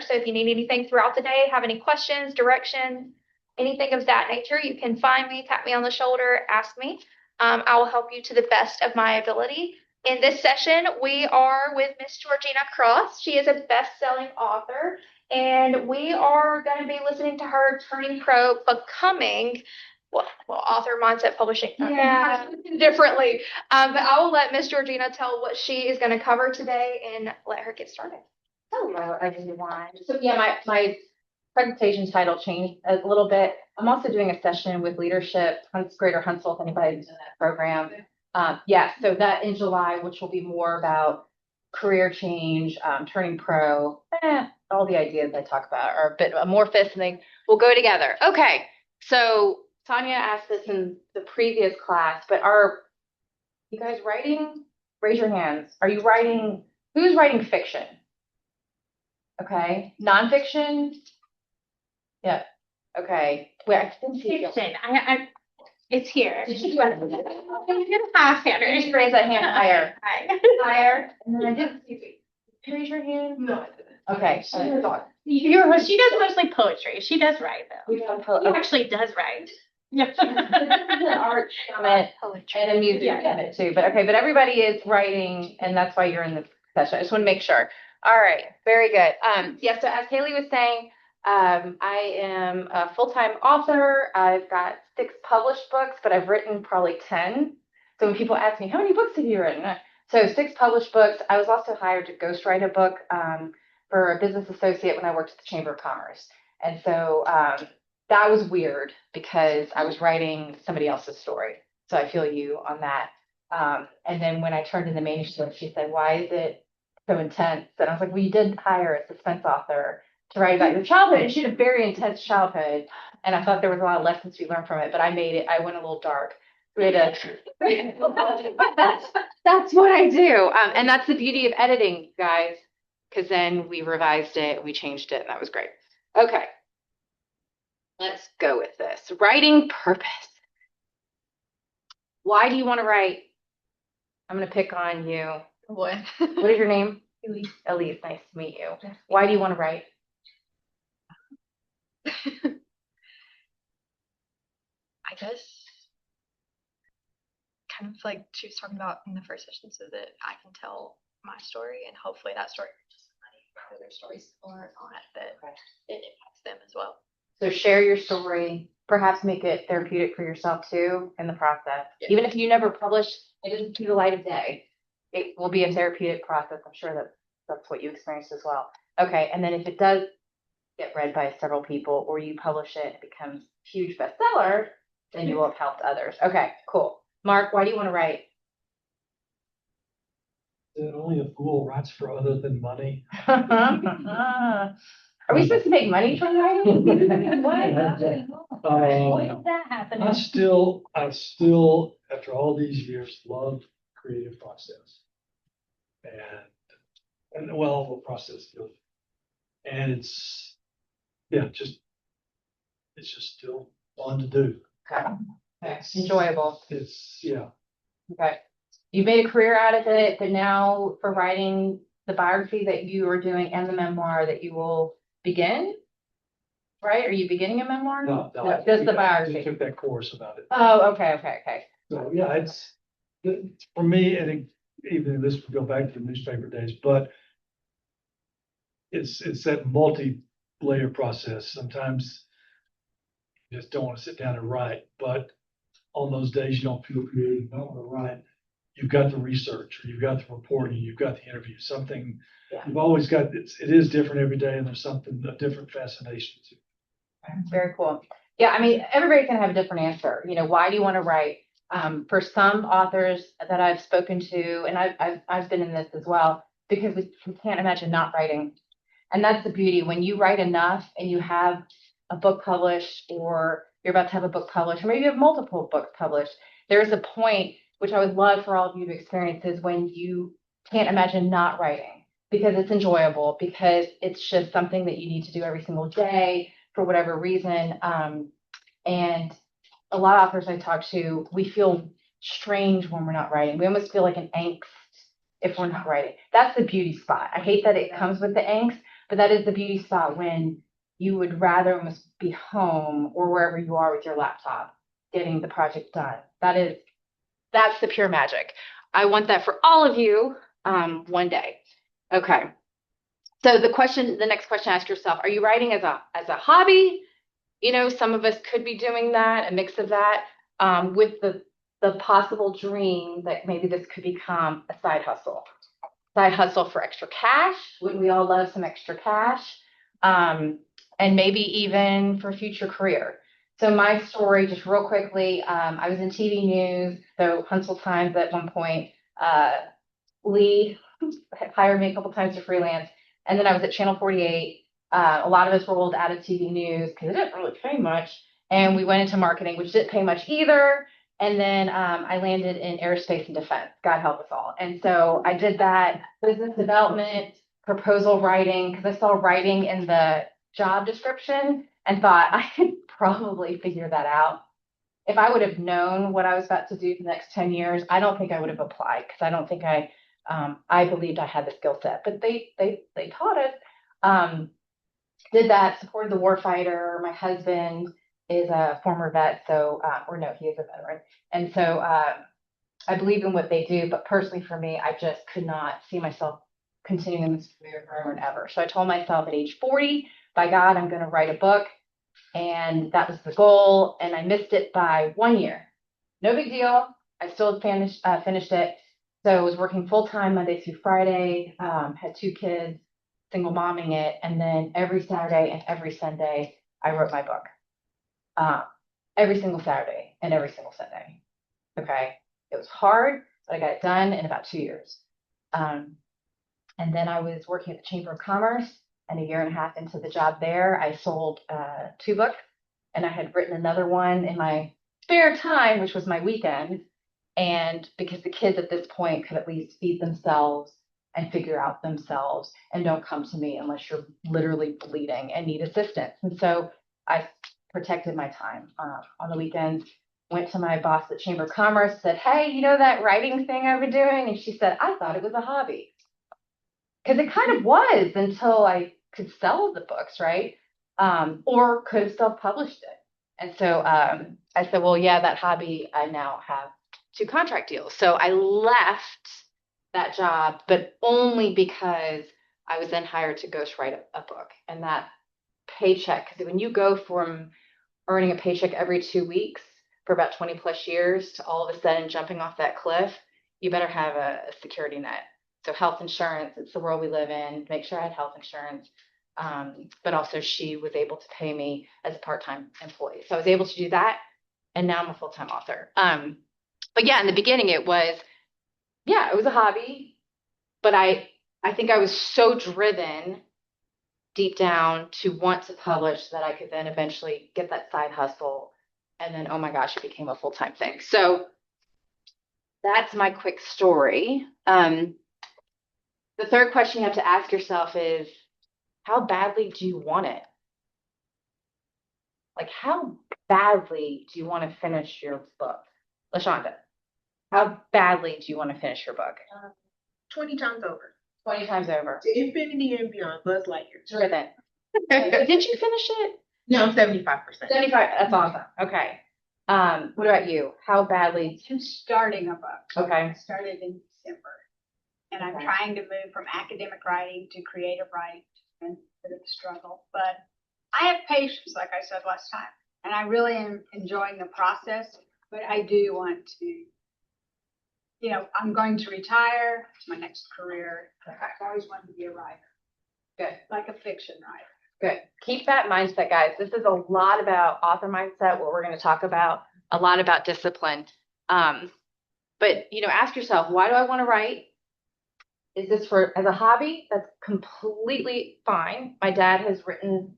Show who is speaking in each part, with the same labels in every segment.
Speaker 1: So if you need anything throughout the day, have any questions, directions, anything of that nature, you can find me, tap me on the shoulder, ask me. I will help you to the best of my ability. In this session, we are with Miss Georgina Cross. She is a best-selling author, and we are going to be listening to her turning pro, becoming well, author mindset publishing. Yeah, differently. But I will let Miss Georgina tell what she is going to cover today and let her get started.
Speaker 2: Hello, everyone. So yeah, my presentation title changed a little bit. I'm also doing a session with leadership, Greater Huntsville, if anybody's in that program. So that in July, which will be more about career change, turning pro, all the ideas I talk about are a bit amorphous and they will go together. Okay, so Tanya asked this in the previous class, but are you guys writing? Raise your hands. Are you writing? Who's writing fiction? Okay. Nonfiction? Yeah. Okay. Wait, I didn't see it.
Speaker 3: Fiction. It's here.
Speaker 2: Did you do it?
Speaker 3: Half hand.
Speaker 2: Just raise that hand higher.
Speaker 3: Higher.
Speaker 2: And then I didn't see it. Did you raise your hand?
Speaker 3: No, I didn't.
Speaker 2: Okay.
Speaker 3: She does mostly poetry. She does write though. She actually does write.
Speaker 2: This is an art summit and a music summit too. But everybody is writing, and that's why you're in this session. I just want to make sure. All right, very good. So as Haley was saying, I am a full-time author. I've got 6 published books, but I've written probably 10. So when people ask me, how many books have you written? So 6 published books. I was also hired to ghostwrite a book for a business associate when I worked at the Chamber of Commerce. And so that was weird because I was writing somebody else's story. So I feel you on that. And then when I turned in the manuscript, she said, why is it so intense? And I was like, well, you did hire a suspense author to write about your childhood. And she had a very intense childhood. And I thought there was a lot of lessons to be learned from it, but I went a little dark. We had that's what I do. And that's the beauty of editing, guys, because then we revised it and we changed it, and that was great. Okay. Let's go with this. Writing purpose. Why do you want to write? I'm going to pick on you.
Speaker 1: What?
Speaker 2: What is your name? Elise. Elise, nice to meet you. Why do you want to write?
Speaker 4: I guess kind of like she was talking about in the first session, so that I can tell my story and hopefully that story reaches somebody where their stories are not, that it impacts them as well.
Speaker 2: So share your story, perhaps make it therapeutic for yourself too in the process. Yeah. Even if you never publish, it doesn't see the light of day. It will be a therapeutic process. I'm sure that's what you experienced as well. Okay, and then if it does get read by several people or you publish it, it becomes a huge bestseller, then you will have helped others. Okay, cool. Mark, why do you want to write?
Speaker 5: That only a fool writes for other than money.
Speaker 2: Are we supposed to make money from writing?
Speaker 3: Why did that happen?
Speaker 5: I still, after all these years, love creative process. And the process feels, and it's just still fun to do.
Speaker 2: Okay. Enjoyable.
Speaker 5: Okay.
Speaker 2: You made a career out of it, but now for writing the biography that you are doing and the memoir that you will begin, right? Are you beginning a memoir?
Speaker 5: No,
Speaker 2: just the biography.
Speaker 5: I took that course about it.
Speaker 2: Oh, okay.
Speaker 5: So yeah, it's for me, I think even this would go back to the newspaper days, but it's that multi-layer process. Sometimes you just don't want to sit down and write, but on those days you don't feel creative, you don't want to write. You've got the research, or you've got the reporting, you've got the interview, something. Yeah. You've always got it is different every day, and there's something, a different fascination to it.
Speaker 2: Very cool. Yeah, I mean, everybody can have a different answer. Why do you want to write? For some authors that I've spoken to, and I've been in this as well, because we can't imagine not writing. And that's the beauty. When you write enough and you have a book published, or you're about to have a book published, or maybe you have multiple books published, there's a point, which I would love for all of you to experience, is when you can't imagine not writing, because it's enjoyable, because it's just something that you need to do every single day for whatever reason. And a lot of authors I talk to, we feel strange when we're not writing. We almost feel like an angst if we're not writing. That's the beauty spot. I hate that it comes with the angst, But that is the beauty spot when you would rather almost be home or wherever you are with your laptop getting the project done. That's the pure magic. I want that for all of you one day. Okay. So the next question, ask yourself, are you writing as a hobby? You know, some of us could be doing that, a mix of that, with the possible dream that maybe this could become a side hustle. Side hustle for extra cash. Wouldn't we all love some extra cash? And maybe even for future career. So my story, just real quickly, I was in TV news, so Huntsville Times at one point. Lee hired me a couple times to freelance, and then I was at Channel 48. A lot of us rolled out of TV news because it didn't really pay much, and we went into marketing, which didn't pay much either. And then I landed in aerospace and defense. God help us all. And so I did that business development, proposal writing, because I saw writing in the job description and thought I could probably figure that out. If I would have known what I was about to do for the next 10 years, I don't think I would have applied because I don't think I believed I had the skill set, but they taught us. Did that, supported the warfighter. My husband is a former vet, so, or no, he is a veteran. And so I believe in what they do, but personally for me, I just could not see myself continuing in this career forever and ever. So I told myself at age 40, by God, I'm going to write a book. And that was the goal. And I missed it by 1 year. No big deal. I still finished it. So I was working full time Monday through Friday, had 2 kids, single momming it. And then every Saturday and every Sunday, I wrote my book. Every single Saturday and every single Sunday. Okay. It was hard, but I got it done in about 2 years. And then I was working at the Chamber of Commerce, and a year and a half into the job there, I sold 2 books, and I had written another one in my spare time, which was my weekend. And because the kids at this point could at least feed themselves and figure out themselves and don't come to me unless you're literally bleeding and need assistance. And so I protected my time on the weekends. Went to my boss at Chamber of Commerce, said, hey, you know that writing thing I've been doing? And she said, I thought it was a hobby. Because it kind of was until I could sell the books, right? Or could have self-published it. And so I said, well, yeah, that hobby, I now have 2 contract deals. So I left that job, but only because I was then hired to ghostwrite a book. And that paycheck, because when you go from earning a paycheck every 2 weeks for about 20 plus years to all of a sudden jumping off that cliff, you better have a security net. So health insurance, it's the world we live in. Make sure I had health insurance. But also she was able to pay me as a part-time employee. So I was able to do that. And now I'm a full-time author. But yeah, in the beginning it was a hobby. But I think I was so driven deep down to want to publish that I could then eventually get that side hustle. And then, oh my gosh, it became a full-time thing. So that's my quick story. The third question you have to ask yourself is, how badly do you want it? Like, how badly do you want to finish your book? LaShonda, how badly do you want to finish your book?
Speaker 3: 20 times over.
Speaker 2: 20 times over.
Speaker 3: To infinity and beyond, Buzz Lightyear.
Speaker 2: Driven. Did you finish it?
Speaker 3: No, 75%.
Speaker 2: 75. That's awesome. Okay. What about you? How badly?
Speaker 6: Just starting a book.
Speaker 2: Okay.
Speaker 6: I started in December. And I'm
Speaker 2: Okay.
Speaker 6: trying to move from academic writing to creative writing. And a bit of a struggle. But I have patience, like I said last time. And I really am enjoying the process. But I do want to, I'm going to retire. It's my next career. I've always wanted to be a writer.
Speaker 2: Good.
Speaker 6: Like a fiction writer.
Speaker 2: Good. Keep that mindset, guys. This is a lot about author mindset, what we're going to talk about, a lot about discipline. But, ask yourself, why do I want to write? Is this as a hobby? That's completely fine. My dad has written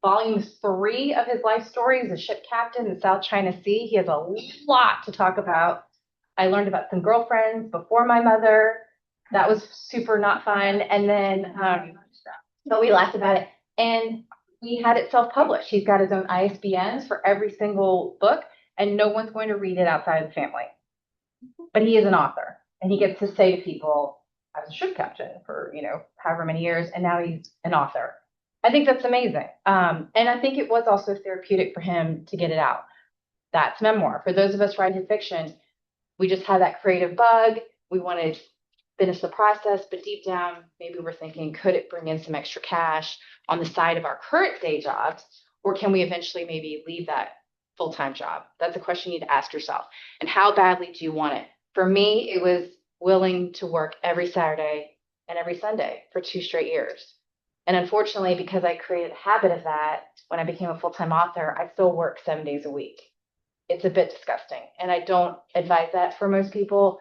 Speaker 2: volume 3 of his life story. He's a ship captain in the South China Sea. He has a lot to talk about. I learned about some girlfriends before my mother. That was super not fun. And then, but we laughed about it. And we had it self-published. He's got his own ISBNs for every single book, and no one's going to read it outside of the family. But he is an author, and he gets to say to people, I was a ship captain for, however many years, and now he's an author. I think that's amazing. And I think it was also therapeutic for him to get it out. That's memoir. For those of us writing fiction, we just had that creative bug. We want to finish the process, but deep down, maybe we're thinking, could it bring in some extra cash on the side of our current day jobs? Or can we eventually maybe leave that full-time job? That's a question you need to ask yourself. And how badly do you want it? For me, it was willing to work every Saturday and every Sunday for 2 straight years. And unfortunately, because I created a habit of that, when I became a full-time author, I still work 7 days a week. It's a bit disgusting. And I don't advise that for most people.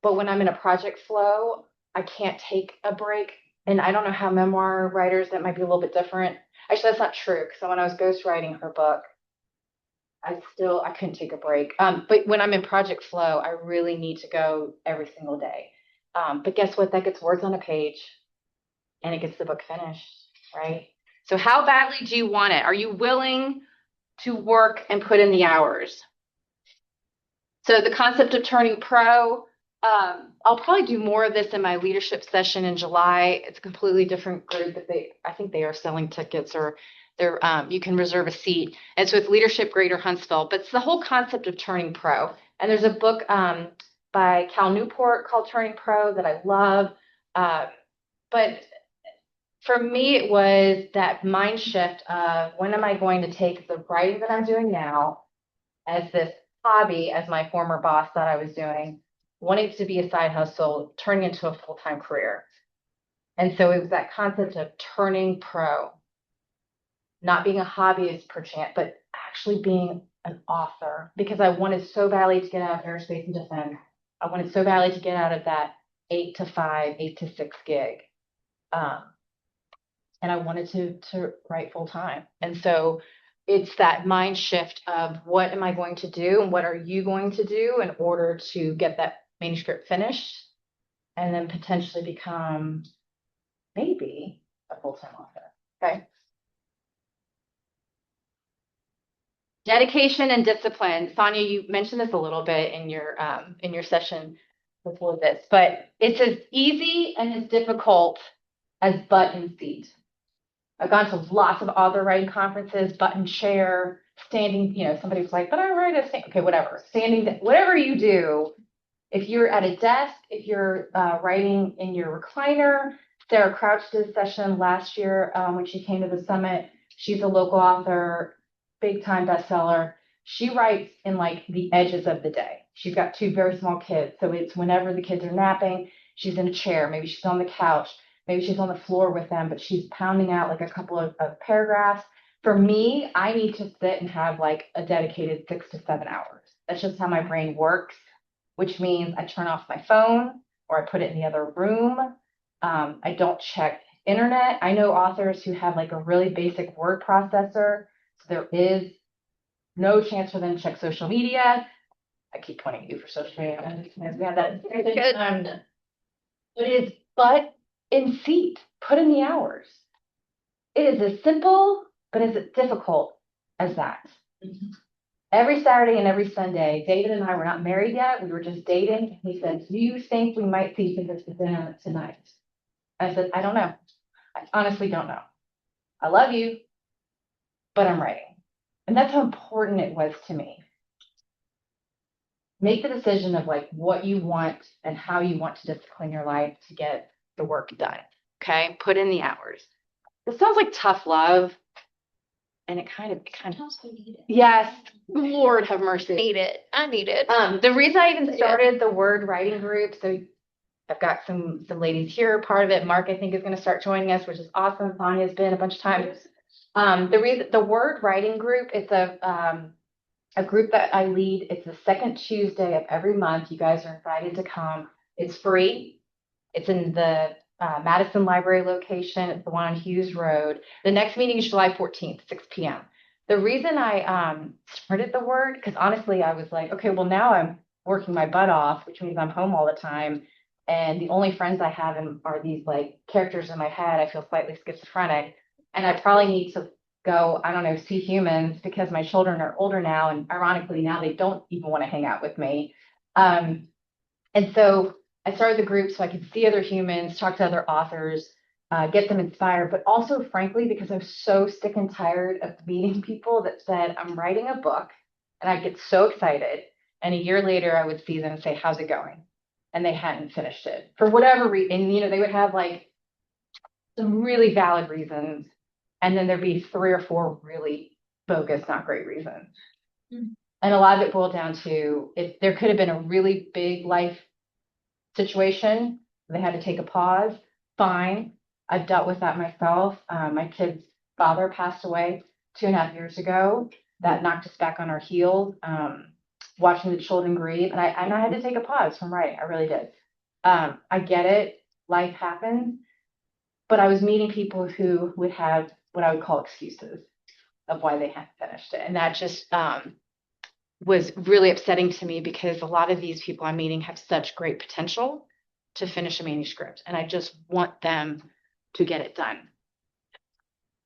Speaker 2: But when I'm in a project flow, I can't take a break. And I don't know how memoir writers, that might be a little bit different. Actually, that's not true. Because when I was ghostwriting her book, I couldn't take a break. But when I'm in project flow, I really need to go every single day. But guess what? That gets words on a page and it gets the book finished, right? So how badly do you want it? Are you willing to work and put in the hours? So the concept of turning pro, I'll probably do more of this in my leadership session in July. It's a completely different group, but I think they are selling tickets, or you can reserve a seat. And so it's Leadership Greater Huntsville, but it's the whole concept of turning pro. And there's a book by Cal Newport called Turning Pro that I love. But for me, it was that mind shift of, when am I going to take the writing that I'm doing now as this hobby, as my former boss thought I was doing, wanting to be a side hustle, turning into a full-time career. And so it was that concept of turning pro, not being a hobbyist perchance, but actually being an author, because I wanted so badly to get out of aerospace and defense. I wanted so badly to get out of that 8 to 5, 8 to 6 gig. And I wanted to write full time. And so it's that mind shift of, what am I going to do and what are you going to do in order to get that manuscript finished and then potentially become maybe a full-time author. Okay. Dedication and discipline. Sonia, you mentioned this a little bit in your session before this, but it's as easy and as difficult as butt and seat. I've gone to lots of author writing conferences, button chair, standing, somebody was like, but I write okay, whatever, standing, whatever you do. If you're at a desk, if you're writing in your recliner. Sarah Crouch did a session last year when she came to the summit. She's a local author, big time bestseller. She writes in like the edges of the day. She's got 2 very small kids. So it's whenever the kids are napping, she's in a chair. Maybe she's on the couch. Maybe she's on the floor with them, but she's pounding out like a couple of paragraphs. For me, I need to sit and have like a dedicated 6 to 7 hours. That's just how my brain works, which means I turn off my phone or I put it in the other room. I don't check internet. I know authors who have like a really basic word processor. So there is no chance for them to check social media. I keep pointing at you for social media. We have that. But it is butt in seat. Put in the hours. It is as simple, but as difficult as that. Mm-hmm. Every Saturday and every Sunday, David and I were not married yet. We were just dating. He said, do you think we might see each other for dinner tonight? I said, I don't know. I honestly don't know. I love you, but I'm writing. And that's how important it was to me. Make the decision of like what you want and how you want to discipline your life to get the work done. Okay. Put in the hours. This sounds like tough love. And it kind of, yes, Lord have mercy.
Speaker 1: I need it.
Speaker 2: The reason I even started the word writing group, so I've got some ladies here, part of it. Mark, I think, is going to start joining us, which is awesome. Sonia's been a bunch of times. The word writing group, it's a group that I lead. It's the second Tuesday of every month. You guys are invited to come. It's free. It's in the Madison Library location. It's the one on Hughes Road. The next meeting is July 14th, 6 p.m. The reason I started the word, because honestly, I was like, okay, well, now I'm working my butt off, which means I'm home all the time. And the only friends I have are these like characters in my head. I feel slightly schizophrenic. And I probably need to go, I don't know, see humans, because my children are older now. And ironically, now they don't even want to hang out with me. And so I started the group so I could see other humans, talk to other authors, get them inspired, but also, frankly, because I was so sick and tired of meeting people that said, I'm writing a book, and I'd get so excited. And a year later, I would see them and say, how's it going? And they hadn't finished it for whatever reason. And, they would have like some really valid reasons. And then there'd be 3 or 4 really bogus, not great reasons.
Speaker 1: Mm.
Speaker 2: And a lot of it boiled down to if there could have been a really big life situation, they had to take a pause. Fine. I've dealt with that myself. My kid's father passed away 2.5 years ago. That knocked us back on our heels. Watching the children grieve, and I had to take a pause from writing. I really did. I get it. Life happens, but I was meeting people who would have what I would call excuses of why they hadn't finished it, and that just was really upsetting to me because a lot of these people I'm meeting have such great potential to finish a manuscript, and I just want them to get it done.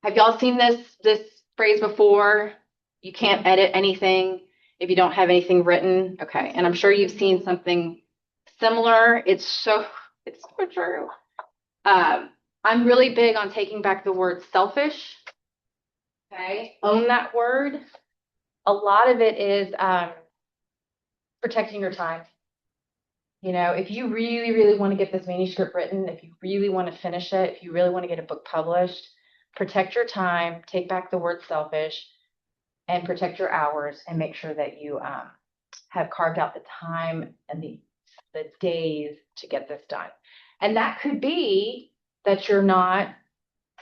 Speaker 2: Have y'all seen this phrase before? You can't edit anything if you don't have anything written. Okay, and I'm sure you've seen something similar. It's so true. I'm really big on taking back the word selfish. Okay, own that word. A lot of it is protecting your time. If you really, really want to get this manuscript written, if you really want to finish it, if you really want to get a book published, protect your time, take back the word selfish, and protect your hours, and make sure that you have carved out the time and the days to get this done. And that could be that you're not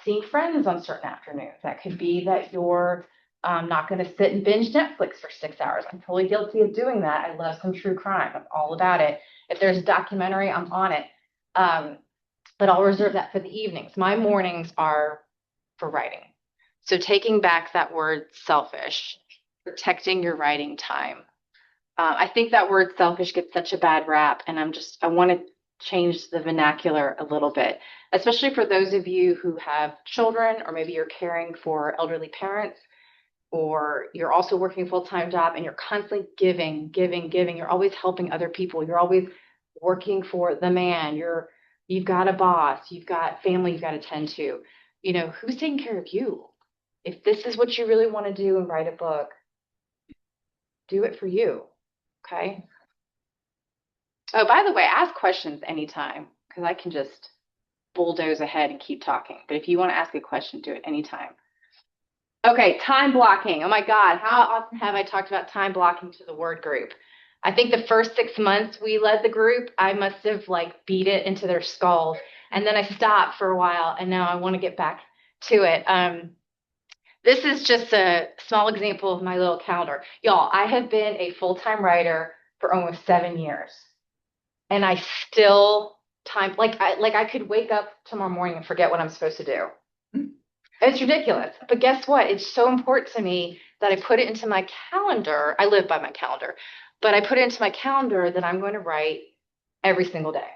Speaker 2: seeing friends on certain afternoons. That could be that you're not going to sit and binge Netflix for 6 hours. I'm totally guilty of doing that. I love some true crime. I'm all about it. If there's a documentary, I'm on it. But I'll reserve that for the evenings. My mornings are for writing. So taking back that word selfish, protecting your writing time. I think that word selfish gets such a bad rap, and I want to change the vernacular a little bit, especially for those of you who have children, or maybe you're caring for elderly parents, or you're also working a full-time job and you're constantly giving. You're always helping other people. You're always working for the man. You've got a boss, you've got family you've got to tend to. Who's taking care of you? If this is what you really want to do and write a book, do it for you. Okay. Oh, by the way, ask questions anytime because I can just bulldoze ahead and keep talking. But if you want to ask a question, do it anytime. Okay, time blocking. Oh my God, how often have I talked about time blocking to the word group? I think the first 6 months we led the group, I must have beat it into their skulls. And then I stopped for a while, and now I want to get back to it. This is just a small example of my little calendar. Y'all, I have been a full-time writer for almost 7 years. And I still I could wake up tomorrow morning and forget what I'm supposed to do. It's ridiculous. But guess what? It's so important to me that I put it into my calendar. I live by my calendar, but I put it into my calendar that I'm going to write every single day.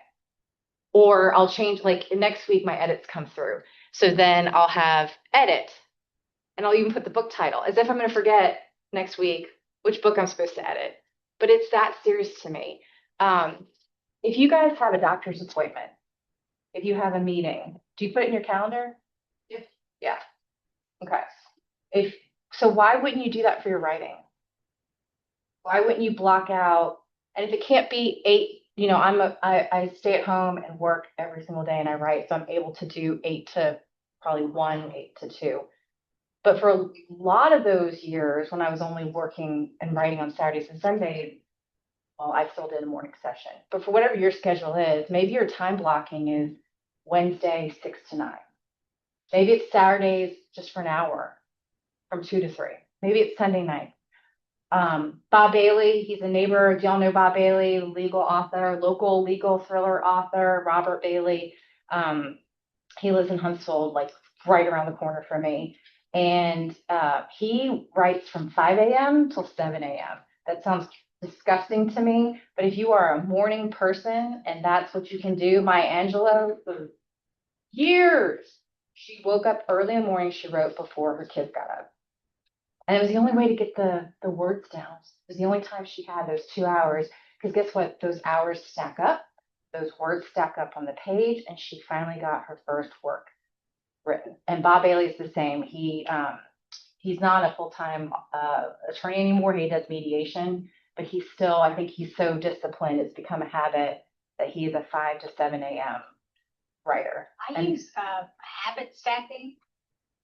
Speaker 2: Or I'll change, next week, my edits come through. So then I'll have edit, and I'll even put the book title as if I'm going to forget next week which book I'm supposed to edit. But it's that serious to me. If you guys have a doctor's appointment, if you have a meeting, do you put it in your calendar? Yeah. Okay. So why wouldn't you do that for your writing? Why wouldn't you block out? And if it can't be 8, I stay at home and work every single day and I write, so I'm able to do 8 to probably 1, 8 to 2. But for a lot of those years when I was only working and writing on Saturdays and Sundays, well, I still did a morning session. But for whatever your schedule is, maybe your time blocking is Wednesday, 6 to 9. Maybe it's Saturdays just for an hour from 2 to 3. Maybe it's Sunday night. Bob Bailey, he's a neighbor. Do y'all know Bob Bailey, legal author, local legal thriller author, Robert Bailey. He lives in Huntsville, right around the corner from me. And he writes from 5 a.m. till 7 a.m. That sounds disgusting to me, but if you are a morning person and that's what you can do, Maya Angelou, for years, she woke up early in the morning, she wrote before her kids got up. And it was the only way to get the words down. It was the only time she had those 2 hours. Because guess what? Those hours stack up. those words stack up on the page, and she finally got her first work written. And Bob Bailey is the same. He's not a full-time attorney anymore. He does mediation, but he's still, I think he's so disciplined, it's become a habit that he is a 5 to 7 a.m. writer.
Speaker 6: I use habit stacking.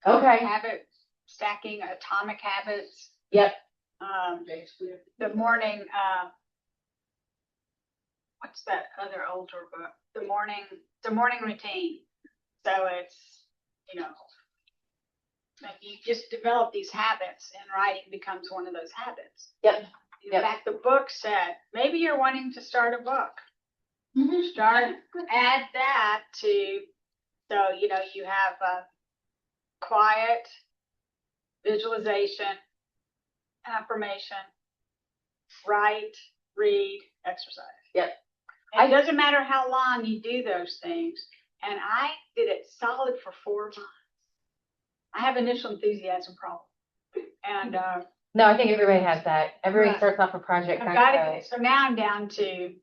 Speaker 2: Okay.
Speaker 6: Habit stacking, atomic habits.
Speaker 2: Yep.
Speaker 6: The morning, what's that other older book? The morning routine. So it's, like you just develop these habits, and writing becomes one of those habits.
Speaker 2: Yep.
Speaker 6: In fact, the book said, maybe you're wanting to start a book. Add that to, so, you have quiet, visualization, affirmation, write, read, exercise.
Speaker 2: Yep.
Speaker 6: And it doesn't matter how long you do those things. And I did it solid for 4 months. I have initial enthusiasm problem. And
Speaker 2: no, I think everybody has that. Everybody
Speaker 6: Right.
Speaker 2: starts off a project.
Speaker 6: I've got it. So now I'm down to,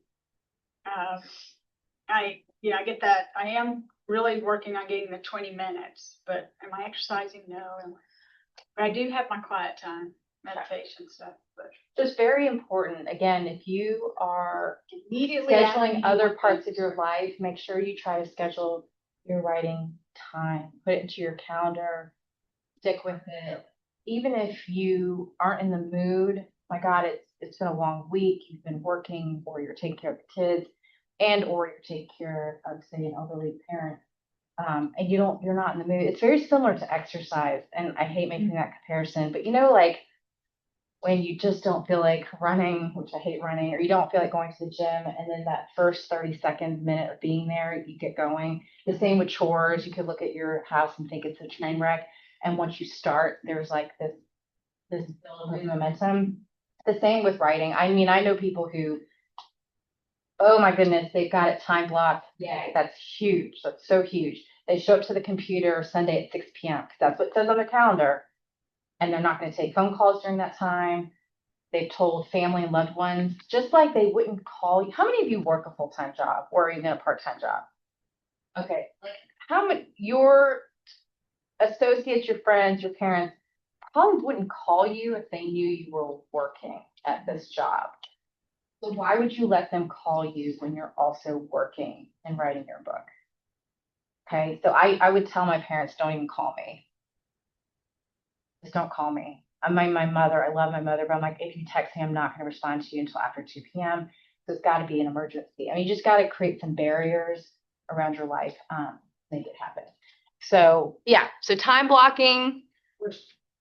Speaker 6: I get that. I am really working on getting the 20 minutes, but am I exercising? No. But I do have my quiet time, meditation stuff. But
Speaker 2: Just very important. Again, if you are
Speaker 6: immediately
Speaker 2: scheduling
Speaker 6: after
Speaker 2: other
Speaker 6: you-
Speaker 2: parts of your life, make sure you try to schedule your writing time. Put it into your calendar. Stick with it. Even if you aren't in the mood, my God, it's been a long week. You've been working, or you're taking care of the kids, and or you're taking care of, say, an elderly parent, and you're not in the mood. It's very similar to exercise, and I hate making that comparison, but like when you just don't feel like running, which I hate running, or you don't feel like going to the gym, and then that first 30 seconds, minute of being there, you get going. The same with chores. You could look at your house and think it's a train wreck. And once you start, there's like this build of momentum. The same with writing. I mean, I know people who, oh my goodness, they've got it time blocked. Yeah, that's huge. That's so huge. They show up to the computer Sunday at 6 p.m. because that's what it says on their calendar. And they're not going to take phone calls during that time. They've told family and loved ones, just like they wouldn't call you. How many of you work a full-time job or even a part-time job? Okay. Like how many, your associates, your friends, your parents probably wouldn't call you if they knew you were working at this job. So why would you let them call you when you're also working and writing your book? Okay. So I would tell my parents, don't even call me. Just don't call me. I'm my mother. I love my mother, but I'm like, if you text me, I'm not going to respond to you until after 2 p.m. So it's got to be an emergency. I mean, you just got to create some barriers around your life, make it happen. So yeah, so time blocking.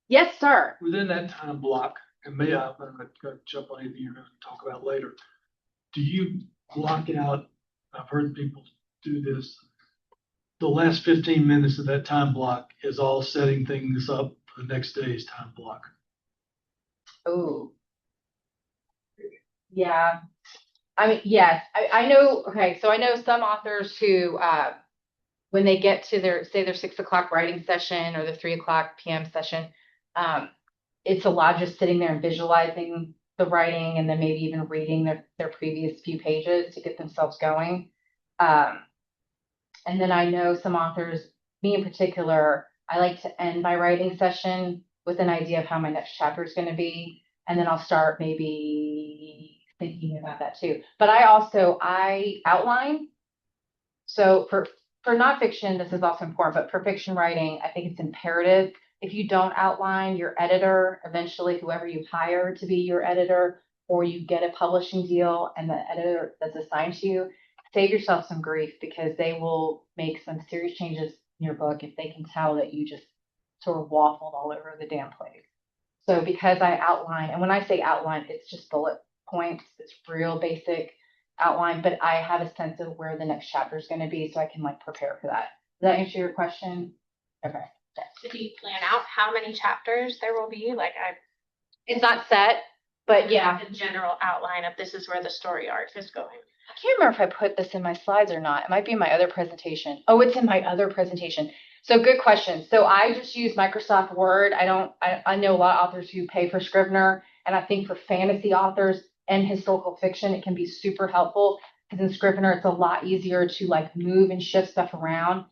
Speaker 2: Yes, sir.
Speaker 5: Within that time block, and maybe I'm going to jump on anything you're going to talk about later. Do you block out? I've heard people do this. The last 15 minutes of that time block is all setting things up for the next day's time block.
Speaker 2: Oh, yeah. I mean, yes, I know. Okay, so I know some authors who, when they get to their 6 o'clock writing session or the 3 o'clock p.m. session, it's a lot just sitting there and visualizing the writing and then maybe even reading their previous few pages to get themselves going. And then I know some authors, me in particular, I like to end my writing session with an idea of how my next chapter is going to be. And then I'll start maybe thinking about that too. But I outline. So for nonfiction, this is also important, but for fiction writing, I think it's imperative. If you don't outline, your editor, eventually whoever you hire to be your editor, or you get a publishing deal and the editor that's assigned to you, save yourself some grief because they will make some serious changes in your book if they can tell that you just sort of waffled all over the damn place. So because I outline, and when I say outline, it's just bullet points, it's real basic outline, but I have a sense of where the next chapter is going to be so I can like prepare for that. Does that answer your question? Okay.
Speaker 3: Did you plan out how many chapters there will be?
Speaker 2: It's not set, but yeah.
Speaker 3: The general outline of this is where the story arc is going.
Speaker 2: I can't remember if I put this in my slides or not. It might be in my other presentation. Oh, it's in my other presentation. So good question. So I just use Microsoft Word. I know a lot of authors who pay for Scrivener, and I think for fantasy authors and historical fiction, it can be super helpful because in Scrivener, it's a lot easier to like move and shift stuff around.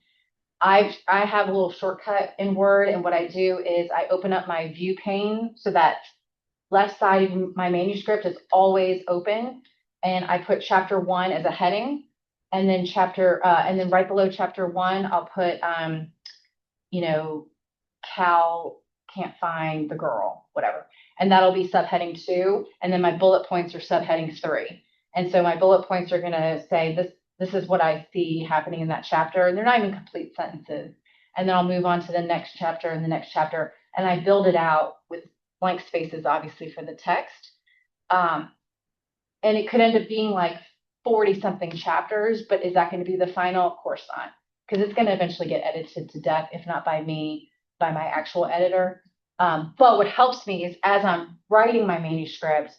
Speaker 2: I have a little shortcut in Word, and what I do is I open up my view pane so that left side of my manuscript is always open, and I put chapter 1 as a heading, and then and then right below chapter 1, I'll put you know, Cal can't find the girl, whatever. And that'll be subheading 2. And then my bullet points are subheading 3. And so my bullet points are going to say, this is what I see happening in that chapter. And they're not even complete sentences. And then I'll move on to the next chapter and the next chapter. And I build it out with blank spaces, obviously, for the text. And it could end up being like 40 something chapters, but is that going to be the final? Of course not, because it's going to eventually get edited to death, if not by me, by my actual editor. But what helps me is as I'm writing my manuscripts,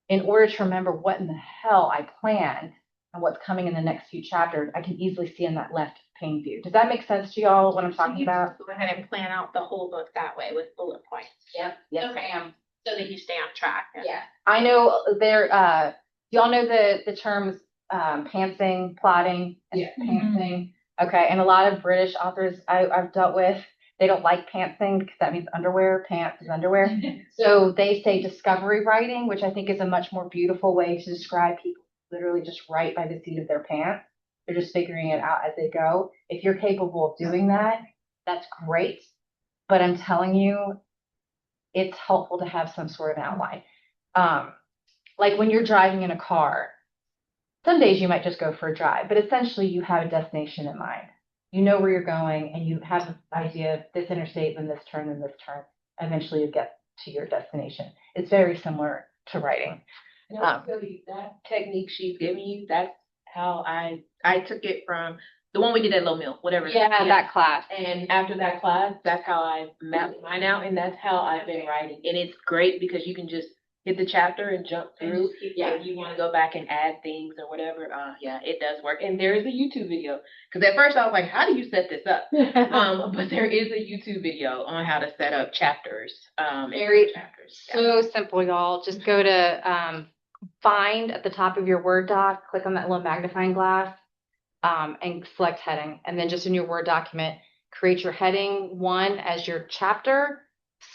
Speaker 2: in order to remember what in the hell I planned and what's coming in the next few chapters, I can easily see in that left pane view. Does that make sense to y'all what I'm talking about?
Speaker 3: Go ahead and plan out the whole book that way with bullet points.
Speaker 2: Yep. Yes,
Speaker 3: Okay.
Speaker 2: ma'am.
Speaker 3: So that you stay on track.
Speaker 2: Yeah. I know y'all know the terms pantsing, plotting, and pantsing. Okay. And a lot of British authors I've dealt with, they don't like pantsing because that means underwear. Pants is underwear. So they say discovery writing, which I think is a much more beautiful way to describe people who literally just write by the seat of their pants. They're just figuring it out as they go. If you're capable of doing that, that's great. But I'm telling you, it's helpful to have some sort of outline. Like when you're driving in a car, some days you might just go for a drive, but essentially you have a destination in mind. You know where you're going and you have an idea of this interstate, then this turn, then this turn. Eventually you get to your destination. It's very similar to writing.
Speaker 7: That technique she's giving you, that's how I took it from the one we did at Low Mill, whatever.
Speaker 2: That class.
Speaker 7: And after that class, that's how I mapped mine out, and that's how I've been writing. And it's great because you can just hit the chapter and jump through. Yeah, if you want to go back and add things or whatever, yeah, it does work. And there is a YouTube video, because at first I was like, how do you set this up? But there is a YouTube video on how to set up chapters.
Speaker 2: Very
Speaker 7: chapters.
Speaker 2: So simple, y'all. Just go to find at the top of your Word doc, click on that little magnifying glass, and select heading. And then just in your Word document, create your heading 1 as your chapter.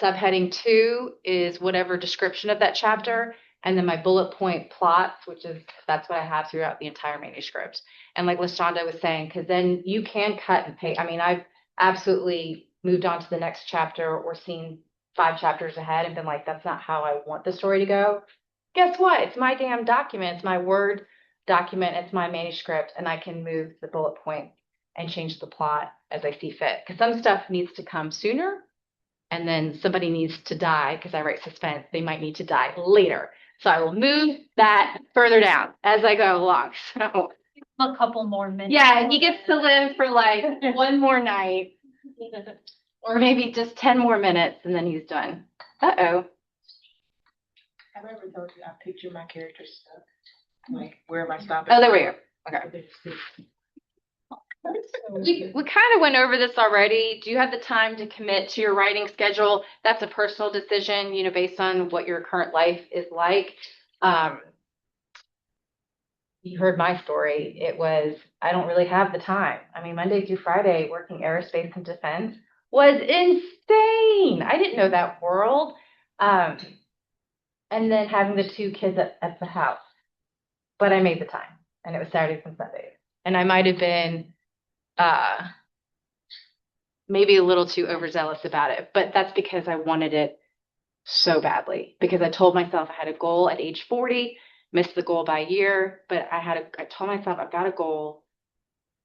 Speaker 2: Subheading 2 is whatever description of that chapter. And then my bullet point plots, that's what I have throughout the entire manuscript. And like LaShonda was saying, because then you can cut and paste. I mean, I've absolutely moved on to the next chapter or seen 5 chapters ahead and been like, that's not how I want the story to go. Guess what? It's my damn document. It's my Word document. It's my manuscript. And I can move the bullet point and change the plot as I see fit. Because some stuff needs to come sooner. And then somebody needs to die because I write suspense. They might need to die later. So I will move that further down as I go along. So
Speaker 3: A couple more minutes.
Speaker 2: yeah, he gets to live for like 1 more night or maybe just 10 more minutes and then he's done. Uh-oh.
Speaker 7: Have I ever told you I picture my characters stuff? Like, where am I stopping?
Speaker 2: Oh, there we go. Okay. We kind of went over this already. Do you have the time to commit to your writing schedule? That's a personal decision, based on what your current life is like. You heard my story. It was, I don't really have the time. I mean, Monday through Friday, working aerospace and defense was insane. I didn't know that world. And then having the 2 kids at the house. But I made the time, and it was Saturdays and Sundays. And I might have been maybe a little too overzealous about it, but that's because I wanted it so badly, because I told myself I had a goal at age 40, missed the goal by a year, but I told myself I've got a goal,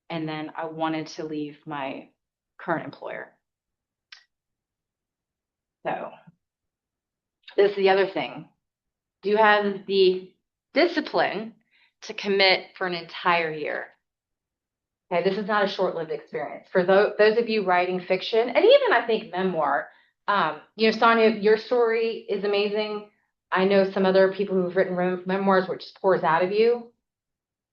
Speaker 2: and then I wanted to leave my current employer. So this is the other thing. Do you have the discipline to commit for an entire year? Okay, this is not a short-lived experience. For those of you writing fiction, and even I think memoir, Sonia, your story is amazing. I know some other people who've written memoirs where it just pours out of you,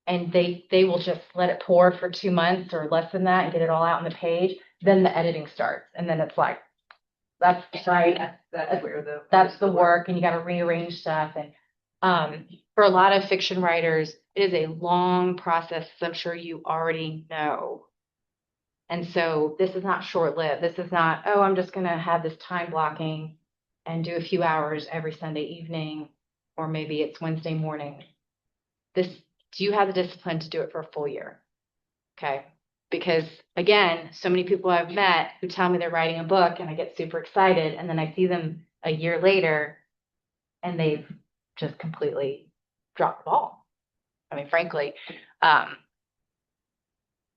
Speaker 2: and they will just let it pour for 2 months or less than that and get it all out on the page. Then the editing starts, and then it's like, that's right. That's where that's the work, and you got to rearrange stuff. And For a lot of fiction writers, it is a long process, as I'm sure you already know. And so this is not short-lived. This is not, oh, I'm just going to have this time blocking and do a few hours every Sunday evening, or maybe it's Wednesday morning. Do you have the discipline to do it for a full year? Okay. Because again, so many people I've met who tell me they're writing a book and I get super excited, and then I see them a year later and they've just completely dropped the ball. I mean, frankly, and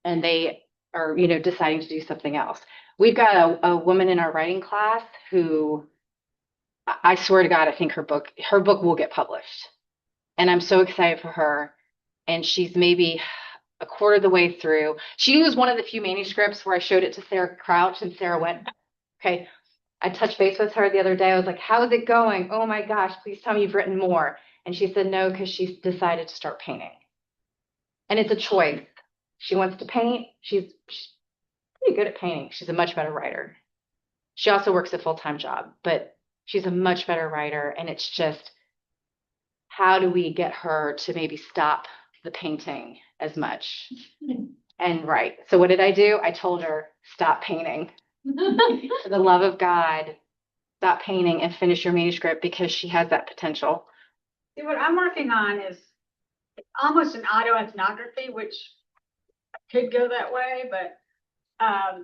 Speaker 2: they are, deciding to do something else. We've got a woman in our writing class who I swear to God, I think her book will get published. And I'm so excited for her. And she's maybe a quarter of the way through. She was one of the few manuscripts where I showed it to Sarah Crouch and Sarah went, okay. I touched base with her the other day. I was like, how is it going? Oh my gosh, please tell me you've written more. And she said no, because she's decided to start painting. And it's a choice. She wants to paint. She's pretty good at painting. She's a much better writer. She also works a full-time job, but she's a much better writer. And it's just, how do we get her to maybe stop the painting as much and write? So what did I do? I told her, stop painting. For the love of God, stop painting and finish your manuscript, because she has that potential.
Speaker 6: See, what I'm working on is almost an autoethnography, which could go that way, but I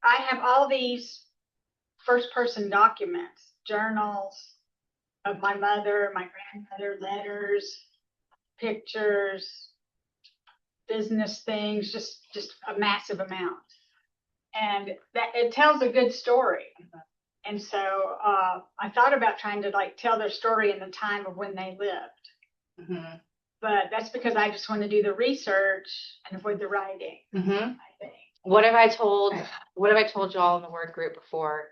Speaker 6: have all these first person documents, journals of my mother, my grandmother, letters, pictures, business things, just a massive amount. And that it tells a good story. And so I thought about trying to tell their story in the time of when they lived.
Speaker 2: Mm-hmm.
Speaker 6: But that's because I just want to do the research and avoid the writing.
Speaker 2: Mm-hmm.
Speaker 6: I think.
Speaker 2: What have I told y'all in the word group before?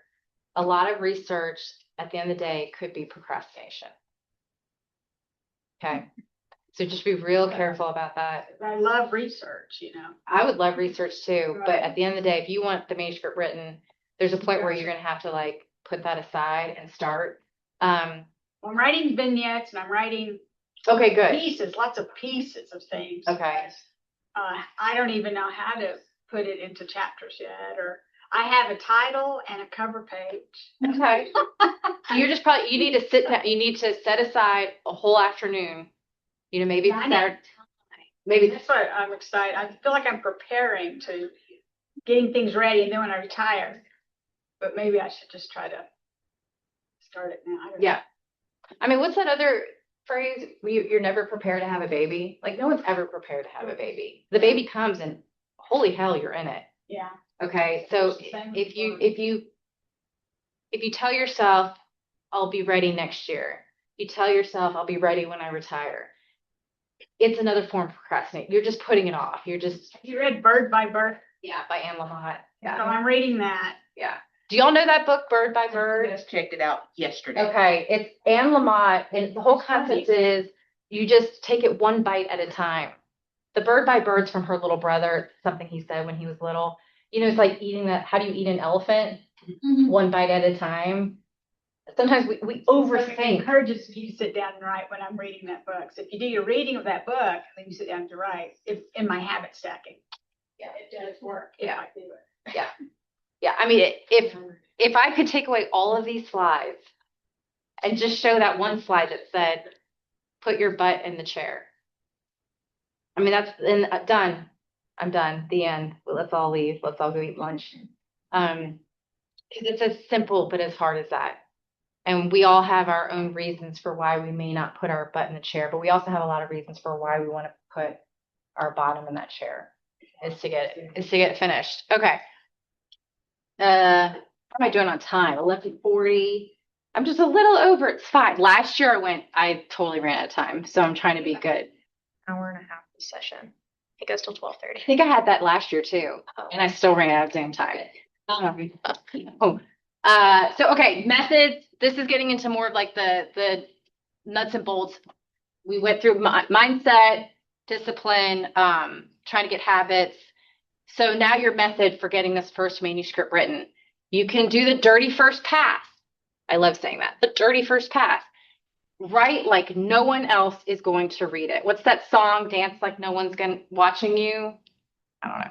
Speaker 2: A lot of research at the end of the day could be procrastination. Okay. So just be real careful about that.
Speaker 6: I love research,
Speaker 2: I would love research too,
Speaker 6: Right.
Speaker 2: but at the end of the day, if you want the manuscript written, there's a point where you're going to have to put that aside and start.
Speaker 6: I'm writing vignettes and I'm writing
Speaker 2: Okay, good.
Speaker 6: pieces, lots of pieces of things.
Speaker 2: Okay.
Speaker 6: I don't even know how to put it into chapters yet, or I have a title and a cover page.
Speaker 2: Okay. So you need to sit down. You need to set aside a whole afternoon. Maybe Saturday. Maybe
Speaker 6: That's why I'm excited. I feel like I'm preparing to getting things ready, and then when I retire, but maybe I should just try to start it now. I don't know.
Speaker 2: Yeah. I mean, what's that other phrase? You're never prepared to have a baby. No one's ever prepared to have a baby. The baby comes and holy hell, you're in it.
Speaker 6: Yeah.
Speaker 2: Okay. So if you tell yourself, I'll be ready next year. You tell yourself, I'll be ready when I retire. It's another form of procrastinating. You're just putting it off.
Speaker 6: You read Bird by Bird?
Speaker 2: Yeah, by Anne Lamott. Yeah.
Speaker 6: So I'm reading that.
Speaker 2: Yeah. Do y'all know that book, Bird by Bird?
Speaker 7: I just checked it out yesterday.
Speaker 2: Okay. It's Anne Lamott, and the whole concept is you just take it one bite at a time. The Bird by Bird's from her little brother, something he said when he was little. It's like eating how do you eat an elephant?
Speaker 3: Mm-hmm.
Speaker 2: One bite at a time. Sometimes we
Speaker 6: It
Speaker 2: overthink.
Speaker 6: encourages you to sit down and write when I'm reading that book. So if you do your reading of that book, and then you sit down to write, it's in my habit stacking. Yeah, it does work.
Speaker 2: Yeah.
Speaker 6: If I do it.
Speaker 2: Yeah. Yeah. I mean, if I could take away all of these slides and just show that one slide that said, put your butt in the chair. I mean, done. I'm done. The end. Well, let's all leave. Let's all go eat lunch. Because it's as simple, but as hard as that. And we all have our own reasons for why we may not put our butt in the chair, but we also have a lot of reasons for why we want to put our bottom in that chair is to get it finished. Okay. What am I doing on time? 11:40. I'm just a little over. It's fine. Last year I totally ran out of time. So I'm trying to be good.
Speaker 4: Hour and a half this session. It goes till 12:30.
Speaker 2: I think I had that last year too. And I still ran out of damn time. So okay, methods. This is getting into more of the nuts and bolts. We went through mindset, discipline, trying to get habits. So now your method for getting this first manuscript written. You can do the dirty first pass. I love saying that. The dirty first pass. Write like no one else is going to read it. What's that song? Dance like no one's watching you. I don't know.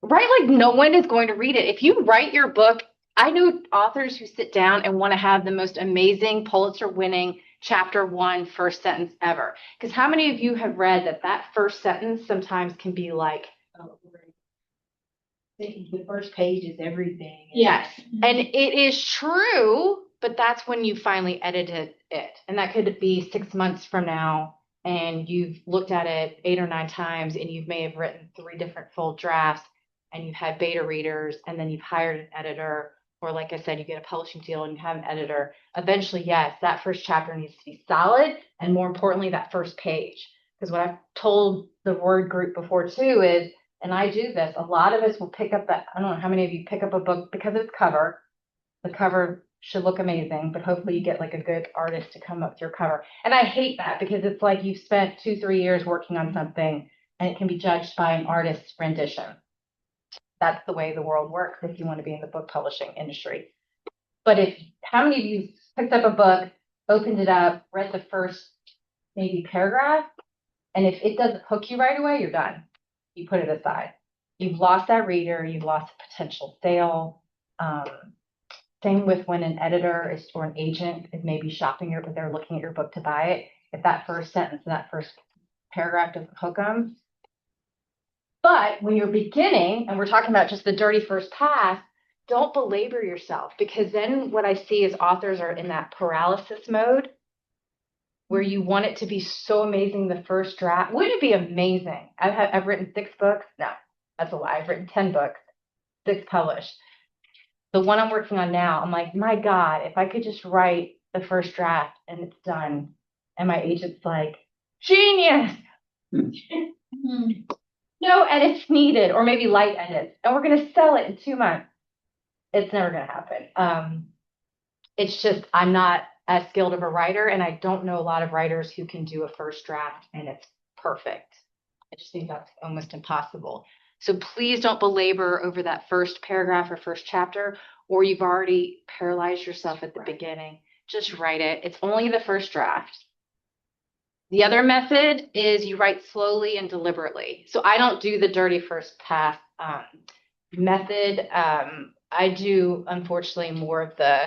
Speaker 2: Write like no one is going to read it. If you write your book, I know authors who sit down and want to have the most amazing Pulitzer-winning chapter 1 first sentence ever. Because how many of you have read that first sentence sometimes can be like,
Speaker 7: The first page is everything.
Speaker 2: yes, and it is true, but that's when you finally edited it. And that could be 6 months from now, and you've looked at it 8 or 9 times, and you may have written 3 different full drafts, and you've had beta readers, and then you've hired an editor, or like I said, you get a publishing deal and you have an editor. Eventually, yes, that first chapter needs to be solid, and more importantly, that first page. Because what I've told the word group before too is, and I do this, a lot of us will pick up that, I don't know how many of you pick up a book because of its cover. The cover should look amazing, but hopefully you get like a good artist to come up with your cover. And I hate that because it's like you've spent 2-3 years working on something and it can be judged by an artist's rendition. That's the way the world works if you want to be in the book publishing industry. But how many of you picked up a book, opened it up, read the first maybe paragraph, and if it doesn't hook you right away, you're done. You put it aside. You've lost that reader, you've lost a potential sale. Same with when an editor or an agent is maybe shopping but they're looking at your book to buy it. If that first sentence and that first paragraph doesn't hook them. But when you're beginning, and we're talking about just the dirty first pass, don't belabor yourself, because then what I see is authors are in that paralysis mode where you want it to be so amazing the first draft. Wouldn't it be amazing? I've written 6 books. No, that's a lie. I've written 10 books, 6 published. The one I'm working on now, I'm like, my God, if I could just write the first draft and it's done. And my agent's like, genius. No edits needed, or maybe light edits. And we're going to sell it in 2 months. It's never going to happen. It's just, I'm not as skilled of a writer, and I don't know a lot of writers who can do a first draft and it's perfect. I just think that's almost impossible. So please don't belabor over that first paragraph or first chapter, or you've already paralyzed yourself at the beginning. Just write it. It's only the first draft. The other method is you write slowly and deliberately. So I don't do the dirty first pass method. I do, unfortunately, more of the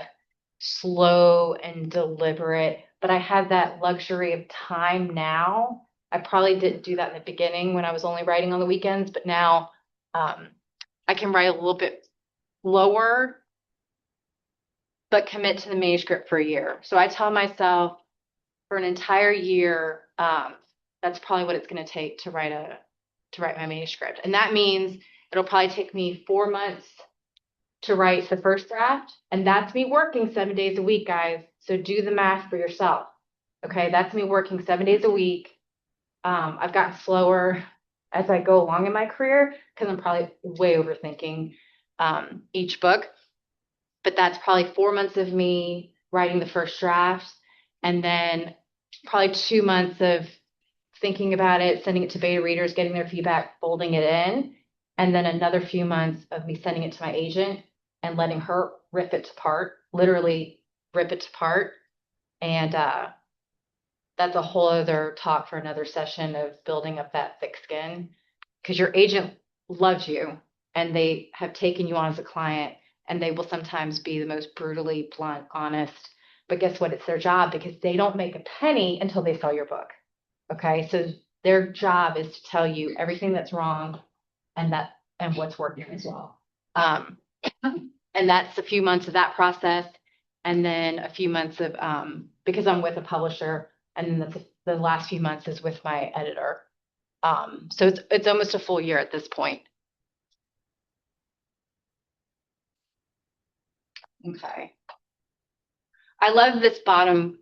Speaker 2: slow and deliberate, but I have that luxury of time now. I probably didn't do that in the beginning when I was only writing on the weekends, but now I can write a little bit lower, but commit to the manuscript for a year. So I tell myself for an entire year, that's probably what it's going to take to write my manuscript. And that means it'll probably take me 4 months to write the first draft. And that's me working 7 days a week, guys. So do the math for yourself. Okay, that's me working 7 days a week. I've gotten slower as I go along in my career because I'm probably way overthinking each book. But that's probably 4 months of me writing the first draft, and then probably 2 months of thinking about it, sending it to beta readers, getting their feedback, folding it in, and then another few months of me sending it to my agent and letting her rip it apart, literally rip it apart. And that's a whole other talk for another session of building up that thick skin, because your agent loves you and they have taken you on as a client, and they will sometimes be the most brutally blunt, honest. But guess what? It's their job, because they don't make a penny until they sell your book. Okay, so their job is to tell you everything that's wrong and what's working as well. And that's a few months of that process, and then a few months of because I'm with a publisher, and then the last few months is with my editor. So it's almost a full year at this point. Okay. I love this bottom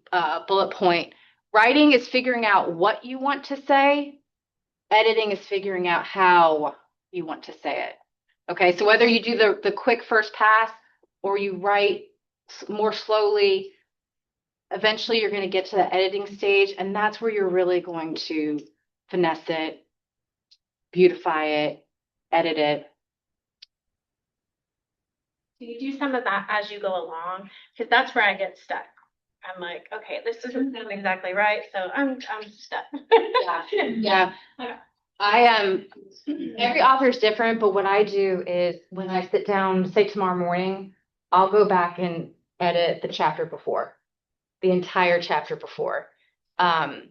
Speaker 2: bullet point. Writing is figuring out what you want to say. Editing is figuring out how you want to say it. Okay, so whether you do the quick first pass or you write more slowly, eventually you're going to get to the editing stage, and that's where you're really going to finesse it, beautify it, edit it.
Speaker 3: Do you do some of that as you go along? Because that's where I get stuck. I'm like, okay, this doesn't sound exactly right, so I'm stuck.
Speaker 2: Yeah. Every author is different, but what I do is when I sit down, say tomorrow morning, I'll go back and edit the chapter before, the entire chapter before. A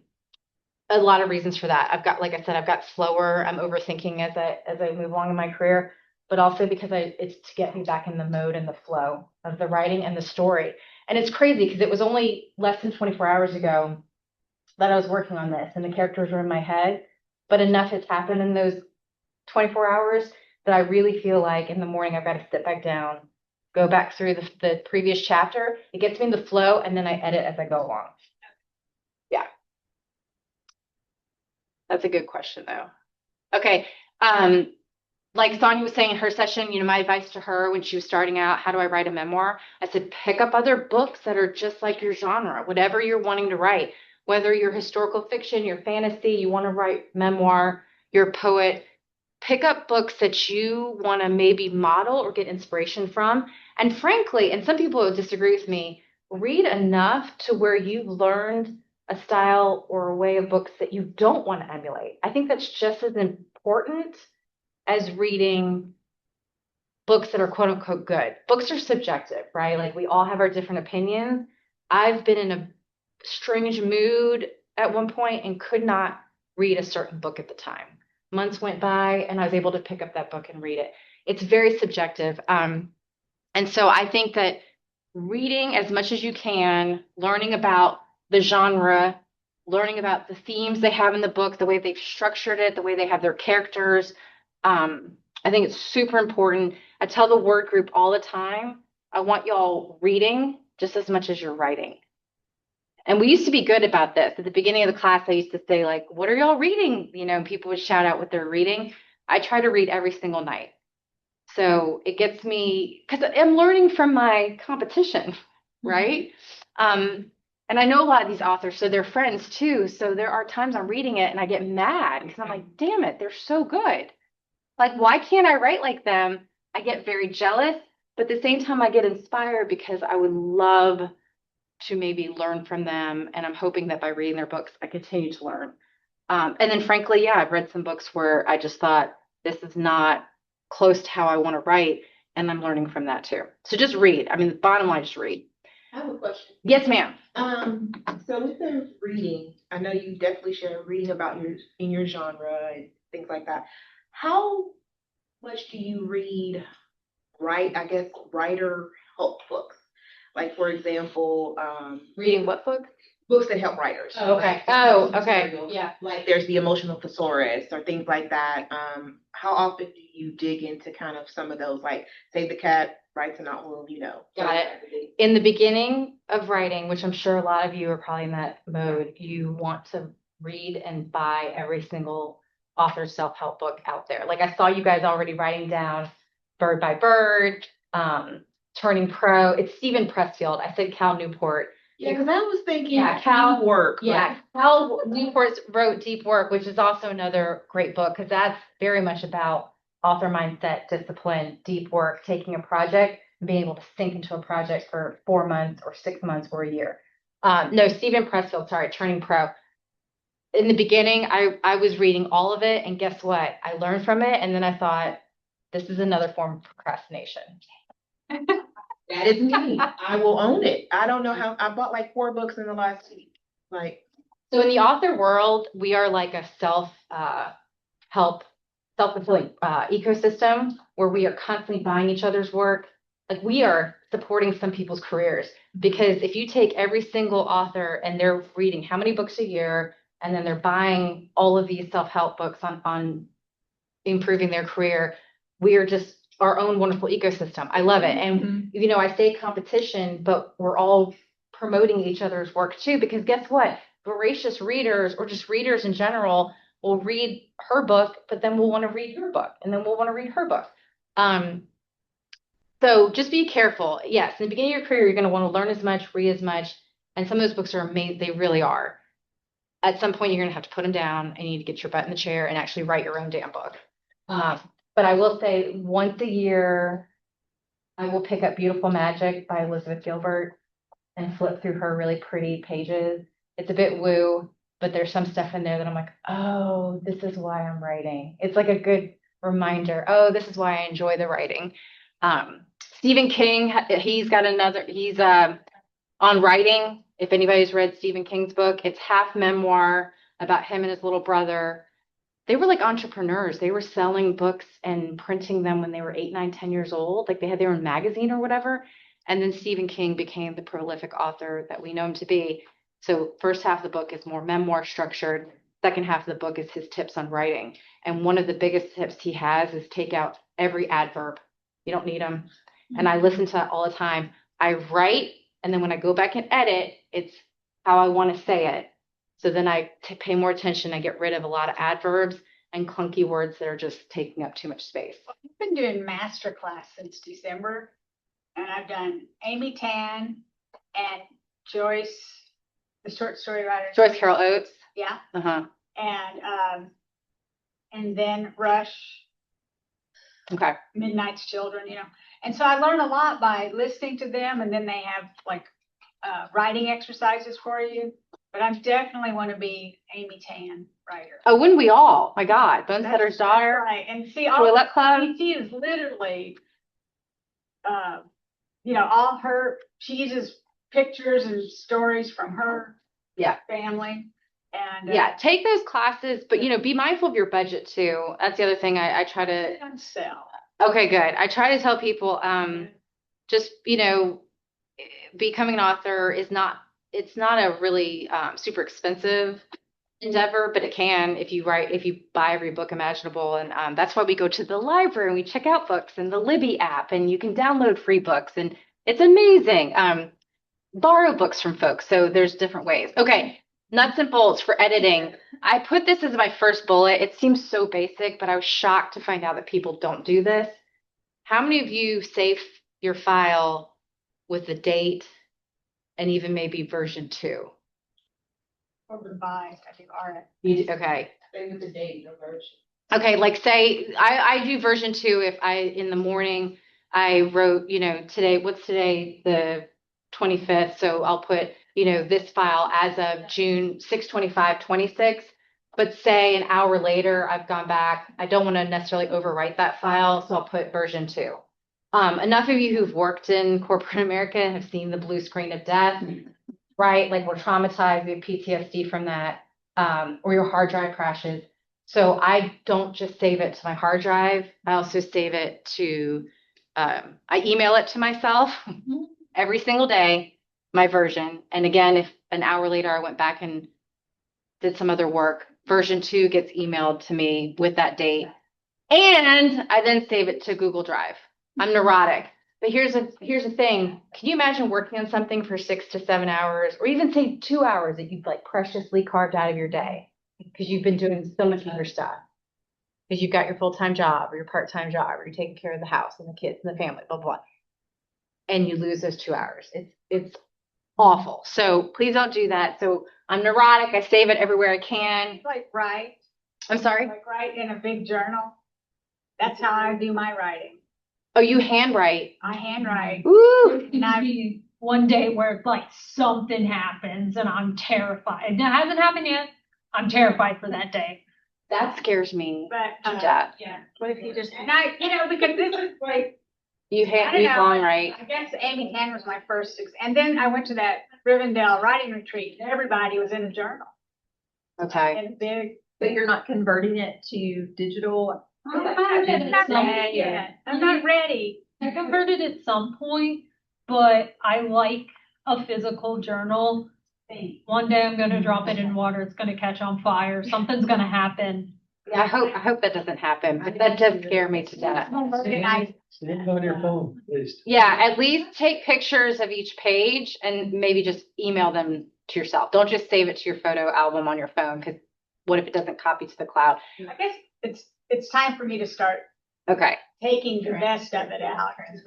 Speaker 2: lot of reasons for that. Like I said, I've got slower. I'm overthinking as I move along in my career, but also because it's to get me back in the mode and the flow of the writing and the story. And it's crazy because it was only less than 24 hours ago that I was working on this and the characters were in my head, but enough has happened in those 24 hours that I really feel like in the morning I've got to sit back down, go back through the previous chapter. It gets me in the flow and then I edit as I go along. Yeah. That's a good question though. Okay. Like Sonia was saying in her session, my advice to her when she was starting out, how do I write a memoir? I said, pick up other books that are just like your genre, whatever you're wanting to write, whether you're historical fiction, you're fantasy, you want to write memoir, you're a poet, pick up books that you want to maybe model or get inspiration from. And frankly, and some people will disagree with me, read enough to where you've learned a style or a way of books that you don't want to emulate. I think that's just as important as reading books that are quote unquote good. Books are subjective, right? Like we all have our different opinions. I've been in a strange mood at one point and could not read a certain book at the time. Months went by and I was able to pick up that book and read it. It's very subjective. And so I think that reading as much as you can, learning about the genre, learning about the themes they have in the book, the way they've structured it, the way they have their characters. I think it's super important. I tell the word group all the time, I want y'all reading just as much as you're writing. And we used to be good about this. At the beginning of the class, I used to say, like, what are y'all reading? People would shout out what they're reading. I try to read every single night. So it gets me, because I'm learning from my competition, right? And I know a lot of these authors, so they're friends too. So there are times I'm reading it and I get mad because I'm like, damn it, they're so good. Like, why can't I write like them? I get very jealous, but at the same time, I get inspired because I would love to maybe learn from them. And I'm hoping that by reading their books, I continue to learn. And then frankly, yeah, I've read some books where I just thought this is not close to how I want to write. And I'm learning from that too. So just read. I mean, the bottom line, just read.
Speaker 7: I have a question.
Speaker 2: Yes, ma'am.
Speaker 7: So with the reading, I know you definitely share reading about your genre and things like that. How much do you read, writer help books? Like for example,
Speaker 2: Reading what book?
Speaker 7: books that help writers.
Speaker 2: Oh, okay.
Speaker 7: Yeah. Like there's the emotional thesaurus or things like that. How often do you dig into kind of some of those, like Save the Cat, Writes a Novel,
Speaker 2: Got it. In the beginning of writing, which I'm sure a lot of you are probably in that mode, you want to read and buy every single author's self-help book out there. Like I saw you guys already writing down Bird by Bird, Turning Pro. It's Stephen Pressfield. I said Cal Newport.
Speaker 7: Yeah, because I was thinking
Speaker 2: Cal
Speaker 7: work.
Speaker 2: Yeah, Cal Newport wrote Deep Work, which is also another great book because that's very much about author mindset, discipline, deep work, taking a project and being able to sink into a project for 4 months or 6 months or a year. No, Stephen Pressfield, sorry, Turning Pro. In the beginning, I was reading all of it, and guess what? I learned from it, and then I thought, this is another form of procrastination.
Speaker 7: That is me. I will own it. I don't know how I bought like 4 books in the last week.
Speaker 2: So in the author world, we are like a self-help, self-fulfilling ecosystem where we are constantly buying each other's work. Like we are supporting some people's careers because if you take every single author and they're reading how many books a year and then they're buying all of these self-help books on improving their career, we are just our own wonderful ecosystem. I love it. And, I say competition, but we're all promoting each other's work too, because guess what? Voracious readers or just readers in general will read her book, but then we'll want to read your book and then we'll want to read her book. So just be careful. Yes, in the beginning of your career, you're going to want to learn as much, read as much. And some of those books are amazing. They really are. At some point, you're going to have to put them down and you need to get your butt in the chair and actually write your own damn book. But I will say once a year, I will pick up Beautiful Magic by Elizabeth Gilbert and flip through her really pretty pages. It's a bit woo, but there's some stuff in there that I'm like, oh, this is why I'm writing. It's like a good reminder. Oh, this is why I enjoy the writing. Stephen King, he's on writing. If anybody's read Stephen King's book, it's half memoir about him and his little brother. They were like entrepreneurs. They were selling books and printing them when they were 8, 9, 10 years old. Like they had their own magazine or whatever. And then Stephen King became the prolific author that we know him to be. So first half of the book is more memoir structured. Second half of the book is his tips on writing. And one of the biggest tips he has is take out every adverb. You don't need them. And I listen to that all the time. I write, and then when I go back and edit, it's how I want to say it. So then I pay more attention. I get rid of a lot of adverbs and clunky words that are just taking up too much space.
Speaker 6: I've been doing master class since December, and I've done Amy Tan and Joyce, the short story writer.
Speaker 2: Joyce Carol Oates.
Speaker 6: Yeah.
Speaker 2: Uh-huh.
Speaker 6: And then Rush.
Speaker 2: Okay.
Speaker 6: Midnight's Children, And so I learn a lot by listening to them, and then they have like writing exercises for you. But I definitely want to be Amy Tan writer.
Speaker 2: Oh, wouldn't we all? My God, Bonesetter's Daughter.
Speaker 6: Right. And see,
Speaker 2: Toilet Club.
Speaker 6: she is literally, she uses pictures and stories from her family. And
Speaker 2: take those classes, but be mindful of your budget too. That's the other thing I try to
Speaker 6: sell.
Speaker 2: Okay, good. I try to tell people, just, becoming an author it's not a really super expensive endeavor, but it can if you buy every book imaginable. And that's why we go to the library and we check out books and the Libby app, and you can download free books, and it's amazing. Borrow books from folks. So there's different ways. Okay. Nuts and bolts for editing. I put this as my first bullet. It seems so basic, but I was shocked to find out that people don't do this. How many of you save your file with the date and even maybe version 2?
Speaker 6: Or goodbye, I think RF.
Speaker 2: You do, okay.
Speaker 7: Stay with the date, no version.
Speaker 2: Okay, like say I do version 2 if in the morning I wrote, today, what's today, the 25th. So I'll put, this file as of June 6/25/26. But say an hour later, I've gone back. I don't want to necessarily overwrite that file, so I'll put version 2. Enough of you who've worked in corporate America have seen the blue screen of death, right? Like we're traumatized, we have PTSD from that, or your hard drive crashes. So I don't just save it to my hard drive. I also save it to, I email it to myself every single day, my version. And again, if an hour later I went back and did some other work, version 2 gets emailed to me with that date. And I then save it to Google Drive. I'm neurotic. But here's the thing. Can you imagine working on something for 6 to 7 hours, or even say 2 hours that you've like preciously carved out of your day because you've been doing so much other stuff? Because you've got your full-time job or your part-time job, or you're taking care of the house and the kids and the family, blah, blah. And you lose those 2 hours. It's awful. So please don't do that. So I'm neurotic. I save it everywhere I can.
Speaker 6: Like write.
Speaker 2: I'm sorry?
Speaker 6: Like write in a big journal. That's how I do my writing.
Speaker 2: Oh, you handwrite.
Speaker 6: I handwrite.
Speaker 2: Ooh.
Speaker 8: And I one day where like something happens and I'm terrified. It hasn't happened yet. I'm terrified for that day.
Speaker 2: That scares me.
Speaker 6: But
Speaker 2: to death.
Speaker 6: yeah.
Speaker 3: What if you just?
Speaker 6: And because this is like,
Speaker 2: You
Speaker 6: I don't know.
Speaker 2: long right.
Speaker 6: I guess Amy Tan was my first, and then I went to that Rivendell writing retreat. And everybody was in a journal
Speaker 2: Okay.
Speaker 6: and big.
Speaker 4: But you're not converting it to digital?
Speaker 6: I'm not ready yet. I'm not ready.
Speaker 8: I converted at some point, but I like a physical journal. One day I'm going to drop it in water. It's going to catch on fire. Something's going to happen.
Speaker 2: Yeah, I hope that doesn't happen, but that does scare me to death.
Speaker 5: Save it on your phone, please.
Speaker 2: Yeah, at least take pictures of each page and maybe just email them to yourself. Don't just save it to your photo album on your phone, because what if it doesn't copy to the cloud?
Speaker 6: I guess it's time for me to start
Speaker 2: Okay.
Speaker 6: taking the best of it out and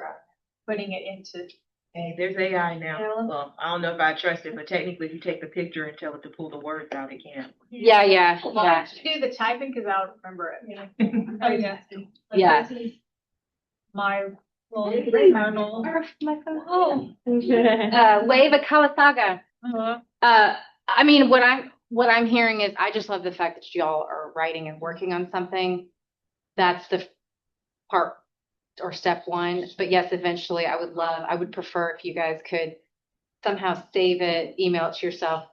Speaker 6: putting it into.
Speaker 7: Hey, there's AI now. Well, I don't know if I trust it, but technically if you take the picture and tell it to pull the words out, it can.
Speaker 2: Yeah.
Speaker 6: Do the typing because I'll remember it.
Speaker 8: Oh, yeah.
Speaker 2: Yeah.
Speaker 8: This is my Journal. Oh.
Speaker 2: Wave a Kawasaga.
Speaker 8: Uh,
Speaker 2: I mean, what I'm hearing is I just love the fact that y'all are writing and working on something. That's the part or step one. But yes, eventually I would prefer if you guys could somehow save it, email it to yourself,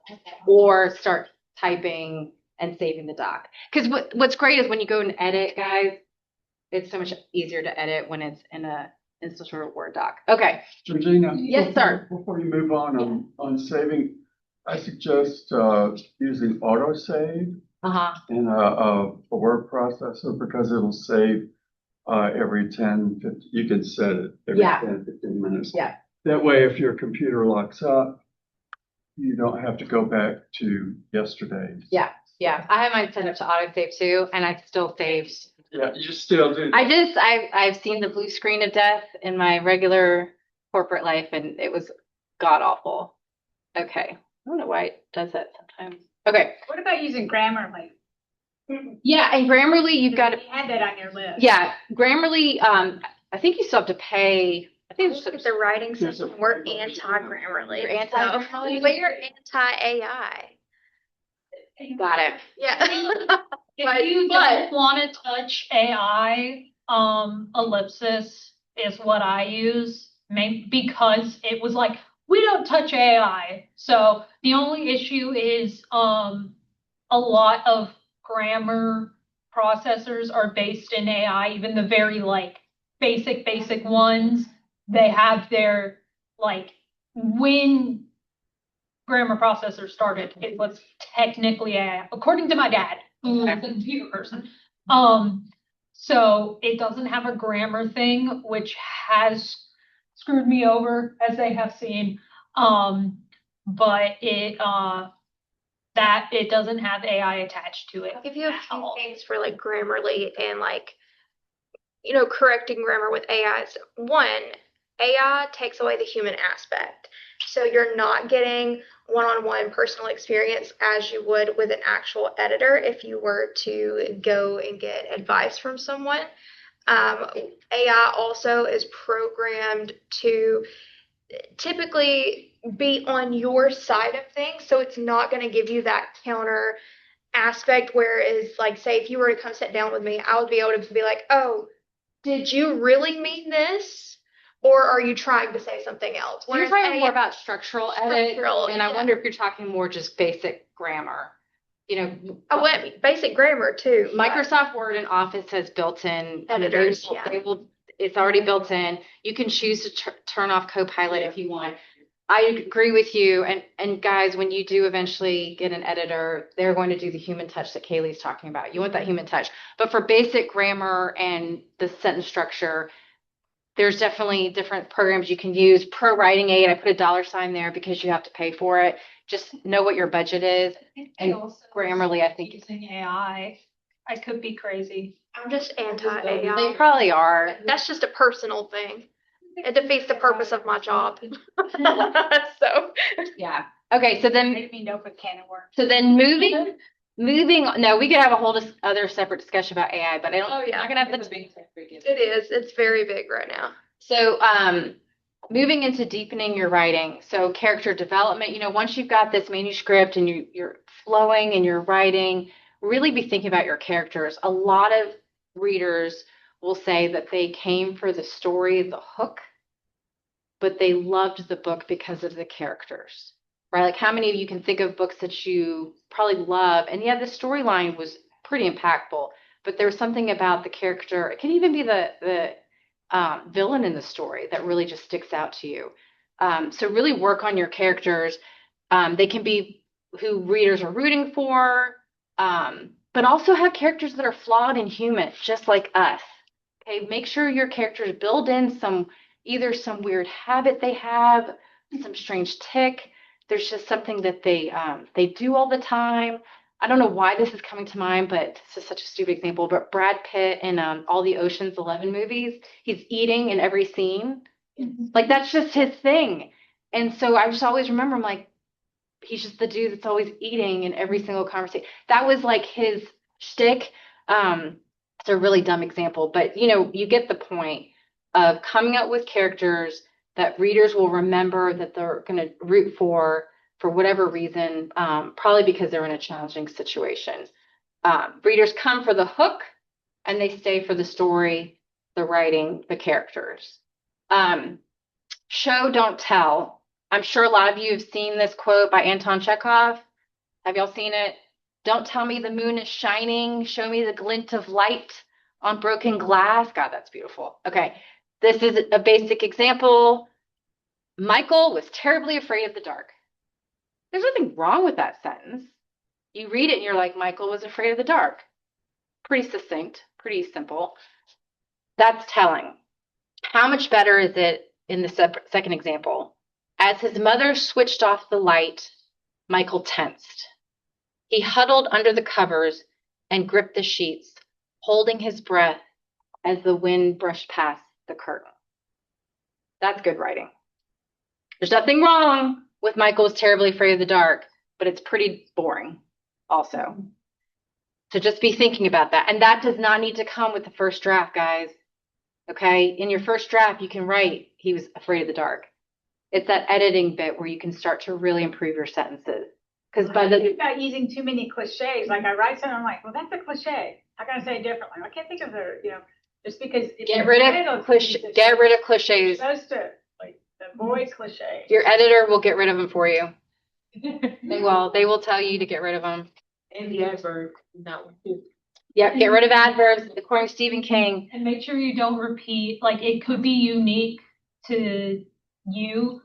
Speaker 2: or start typing and saving the doc. Because what's great is when you go and edit, guys, it's so much easier to edit when it's in some sort of Word doc. Okay.
Speaker 9: Georgina?
Speaker 2: Yes, sir.
Speaker 9: Before you move on saving, I suggest using autosave
Speaker 2: Uh-huh.
Speaker 9: in a word processor because it'll save every 10, 15, you can set it every
Speaker 2: Yeah.
Speaker 9: 10, 15 minutes.
Speaker 2: Yeah.
Speaker 9: That way, if your computer locks up, you don't have to go back to yesterday's.
Speaker 2: Yeah. Yeah. I have mine set up to autosave too, and I still saved.
Speaker 9: Yeah, you still do.
Speaker 2: I've seen the blue screen of death in my regular corporate life, and it was god awful. Okay. I don't know why it does that sometimes. Okay.
Speaker 6: What about using Grammarly?
Speaker 2: Yeah, and Grammarly, you've got to,
Speaker 6: You had that on your list.
Speaker 2: yeah, Grammarly, I think you still have to pay. I think
Speaker 1: Look at the writing
Speaker 9: There's
Speaker 1: system.
Speaker 9: a-
Speaker 1: We're anti-Grammarly.
Speaker 2: You're anti-Grammarly?
Speaker 1: We're anti-AI.
Speaker 2: Got it.
Speaker 1: Yeah.
Speaker 8: If you don't want to touch AI, ellipsis is what I use, because it was like, we don't touch AI. So the only issue is a lot of grammar processors are based in AI, even the very like basic ones. They have their like when grammar processor started, it was technically AI, according to my dad, who's a computer person. So it doesn't have a grammar thing, which has screwed me over, as they have seen. But it doesn't have AI attached to it.
Speaker 1: I'll give you a
Speaker 8: at
Speaker 1: few
Speaker 8: all.
Speaker 1: things for like Grammarly and like, correcting grammar with AI. One, AI takes away the human aspect. So you're not getting one-on-one personal experience as you would with an actual editor if you were to go and get advice from someone. AI also is programmed to typically be on your side of things. So it's not going to give you that counter aspect, whereas like say if you were to come sit down with me, I would be able to be like, oh, did you really mean this? Or are you trying to say something else?
Speaker 2: You're talking more about structural edit, and I wonder if you're talking more just basic grammar.
Speaker 1: I went basic grammar too.
Speaker 2: Microsoft Word and Office has built-in
Speaker 1: Editors,
Speaker 2: it's already built in. You can choose to turn off Copilot if you want. I agree with you. And guys, when you do eventually get an editor, they're going to do the human touch that Kaylee's talking about. You want that human touch. But for basic grammar and the sentence structure, there's definitely different programs you can use. Pro Writing Aid, I put a $sign there because you have to pay for it. Just know what your budget is. And Grammarly, I think.
Speaker 8: Using AI, I could be crazy.
Speaker 1: I'm just
Speaker 2: They
Speaker 1: anti-AI.
Speaker 2: probably are.
Speaker 1: That's just a personal thing. It defeats the purpose of my job. So
Speaker 2: Yeah. Okay, so then
Speaker 6: Make me know for can of worms.
Speaker 2: So then moving, no, we could have a whole other separate discussion about AI, but
Speaker 1: yeah.
Speaker 2: I'm not gonna have the.
Speaker 1: it is. It's very big right now.
Speaker 2: So, moving into deepening your writing. So character development, once you've got this manuscript and you're flowing and you're writing, really be thinking about your characters. A lot of readers will say that they came for the story, the hook, but they loved the book because of the characters. Right? Like how many of you can think of books that you probably love? And yeah, the storyline was pretty impactful, but there was something about the character. It can even be the villain in the story that really just sticks out to you. So really work on your characters. They can be who readers are rooting for, but also have characters that are flawed and human, just like us. Okay, make sure your characters build in either some weird habit they have, some strange tick. There's just something that they do all the time. I don't know why this is coming to mind, but this is such a stupid example. But Brad Pitt in all the Ocean's 11 movies, he's eating in every scene. Like that's just his thing. And so I just always remember, I'm like, he's just the dude that's always eating in every single conversation. That was like his shtick. It's a really dumb example, but you get the point. of coming up with characters that readers will remember, that they're going to root for whatever reason, probably because they're in a challenging situation. Readers come for the hook and they stay for the story, the writing, the characters. Show, don't tell. I'm sure a lot of you have seen this quote by Anton Chekhov. Have y'all seen it? Don't tell me the moon is shining. Show me the glint of light on broken glass. God, that's beautiful. Okay, this is a basic example. Michael was terribly afraid of the dark. There's nothing wrong with that sentence. You read it and you're like, Michael was afraid of the dark. Pretty succinct, pretty simple. That's telling. How much better is it in the second example? As his mother switched off the light, Michael tensed. He huddled under the covers and gripped the sheets, holding his breath as the wind brushed past the curtain. That's good writing. There's nothing wrong with Michael was terribly afraid of the dark, but it's pretty boring also. So just be thinking about that. And that does not need to come with the first draft, guys. Okay? In your first draft, you can write, he was afraid of the dark. It's that editing bit where you can start to really improve your sentences. Because by the
Speaker 6: about using too many cliches, like I write something, I'm like, well, that's a cliche. How can I say it differently? I can't think of the, just because.
Speaker 2: Get rid of cliches.
Speaker 6: Supposed to, like, avoid cliches.
Speaker 2: Your editor will get rid of them for you. They will. They will tell you to get rid of them.
Speaker 7: And the adverb, not one too.
Speaker 2: Yep, get rid of adverbs, according to Stephen King.
Speaker 8: And make sure you don't repeat, like it could be unique to you.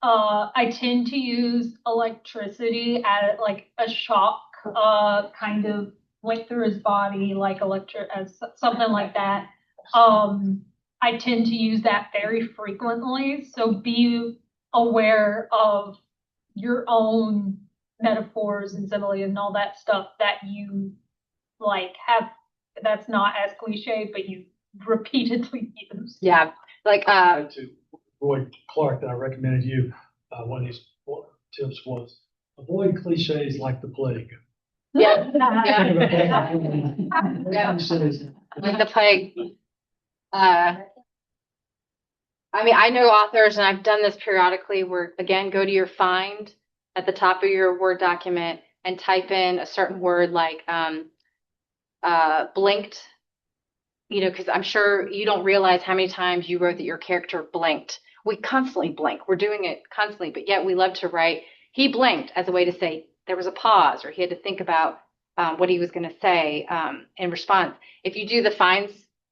Speaker 8: I tend to use electricity at like a shock, kind of went through his body, like as something like that. I tend to use that very frequently. So be aware of your own metaphors and simile and all that stuff that you like have, that's not as cliche, but you repeatedly use.
Speaker 2: Yeah, like
Speaker 5: To Roy Clark that I recommended you, one of his tips was avoid cliches like the plague.
Speaker 2: yeah,
Speaker 5: Yeah.
Speaker 2: like the plague. I mean, I know authors, and I've done this periodically, where again, go to your find at the top of your Word document and type in a certain word like blinked, because I'm sure you don't realize how many times you wrote that your character blinked. We constantly blink. We're doing it constantly, but yet we love to write, he blinked, as a way to say there was a pause, or he had to think about what he was going to say in response. If you do the find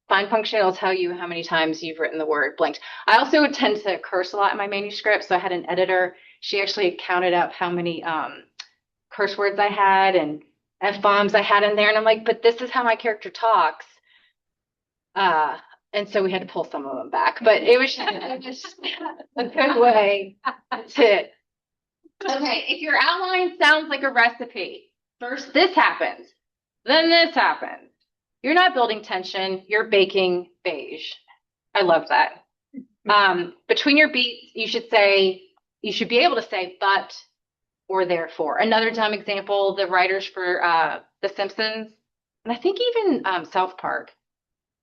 Speaker 2: function, it'll tell you how many times you've written the word blinked. I also tend to curse a lot in my manuscript, so I had an editor. She actually counted up how many curse words I had and F-bombs I had in there, and I'm like, but this is how my character talks. And so we had to pull some of them back, but it was just a good way to. Okay, if your outline sounds like a recipe, first this happens, then this happens. You're not building tension, you're baking beige. I love that. Between your beats, you should be able to say but or therefore. Another dumb example, the writers for The Simpsons, and I think even South Park,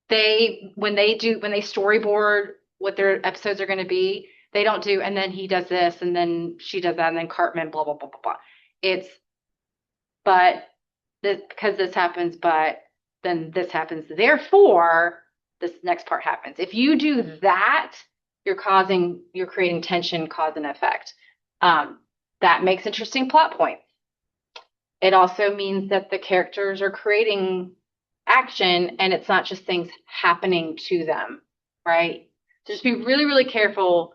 Speaker 2: when they storyboard what their episodes are going to be, they don't do, and then he does this, and then she does that, and then Cartman, blah, blah, blah, blah, blah. It's, but this, because this happens, but then this happens, therefore, this next part happens. If you do that, you're creating tension, cause and effect. That makes interesting plot points. It also means that the characters are creating action, and it's not just things happening to them, right? So just be really, really careful.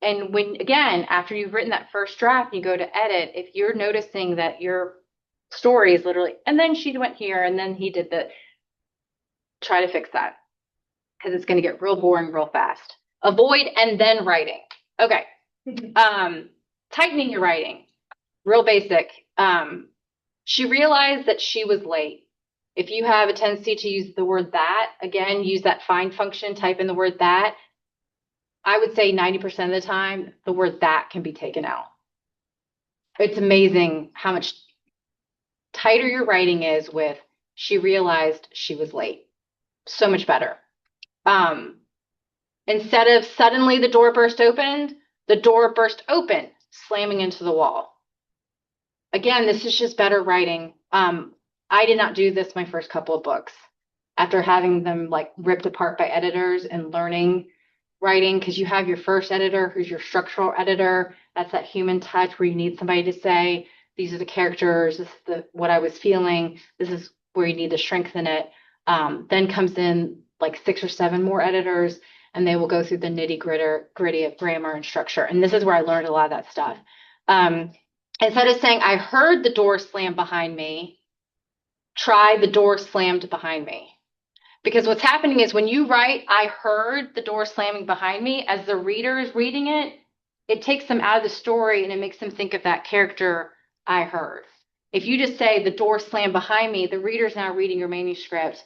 Speaker 2: And when, again, after you've written that first draft, you go to edit, if you're noticing that your story is literally, and then she went here, and then he did try to fix that, because it's going to get real boring real fast. Avoid and then writing. Okay. Tightening your writing. Real basic. She realized that she was late. If you have a tendency to use the word that, again, use that find function, type in the word that. I would say 90% of the time, the word that can be taken out. It's amazing how much tighter your writing is with she realized she was late. So much better. Instead of suddenly the door burst open, slamming into the wall. Again, this is just better writing. I did not do this my first couple of books after having them like ripped apart by editors and learning writing, because you have your first editor who's your structural editor. That's that human touch where you need somebody to say, these are the characters, this is what I was feeling, this is where you need to strengthen it. Then comes in like 6 or 7 more editors, and they will go through the nitty-gritty of grammar and structure. And this is where I learned a lot of that stuff. Instead of saying, I heard the door slam behind me, try the door slammed behind me. Because what's happening is when you write, I heard the door slamming behind me, as the reader is reading it, it takes them out of the story and it makes them think of that character, I heard. If you just say the door slammed behind me, the reader's now reading your manuscript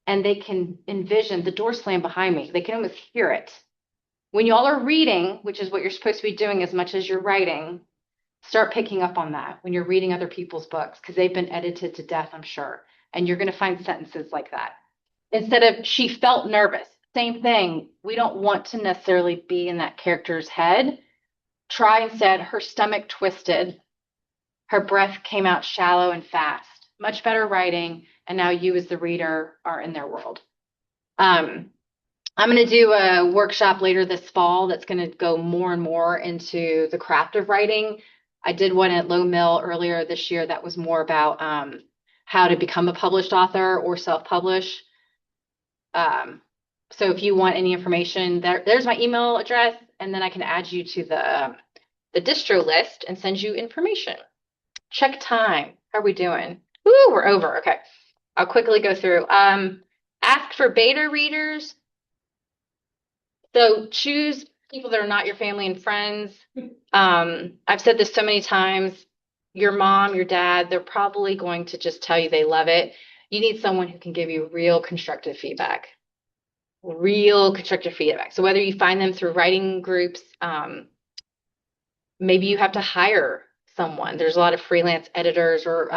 Speaker 2: and they can envision the door slammed behind me. They can almost hear it. When y'all are reading, which is what you're supposed to be doing as much as you're writing, start picking up on that when you're reading other people's books, because they've been edited to death, I'm sure. And you're going to find sentences like that. Instead of she felt nervous, same thing. We don't want to necessarily be in that character's head. Try instead, her stomach twisted, her breath came out shallow and fast. Much better writing. And now you as the reader are in their world. I'm going to do a workshop later this fall that's going to go more and more into the craft of writing. I did one at Low Mill earlier this year that was more about how to become a published author or self-publish. So if you want any information, there's my email address, and then I can add you to the distro list and send you information. Check time. How are we doing? Ooh, we're over. Okay. I'll quickly go through. Ask for beta readers. So choose people that are not your family and friends. I've said this so many times. Your mom, your dad, they're probably going to just tell you they love it. You need someone who can give you real constructive feedback. So whether you find them through writing groups, maybe you have to hire someone. There's a lot of freelance editors or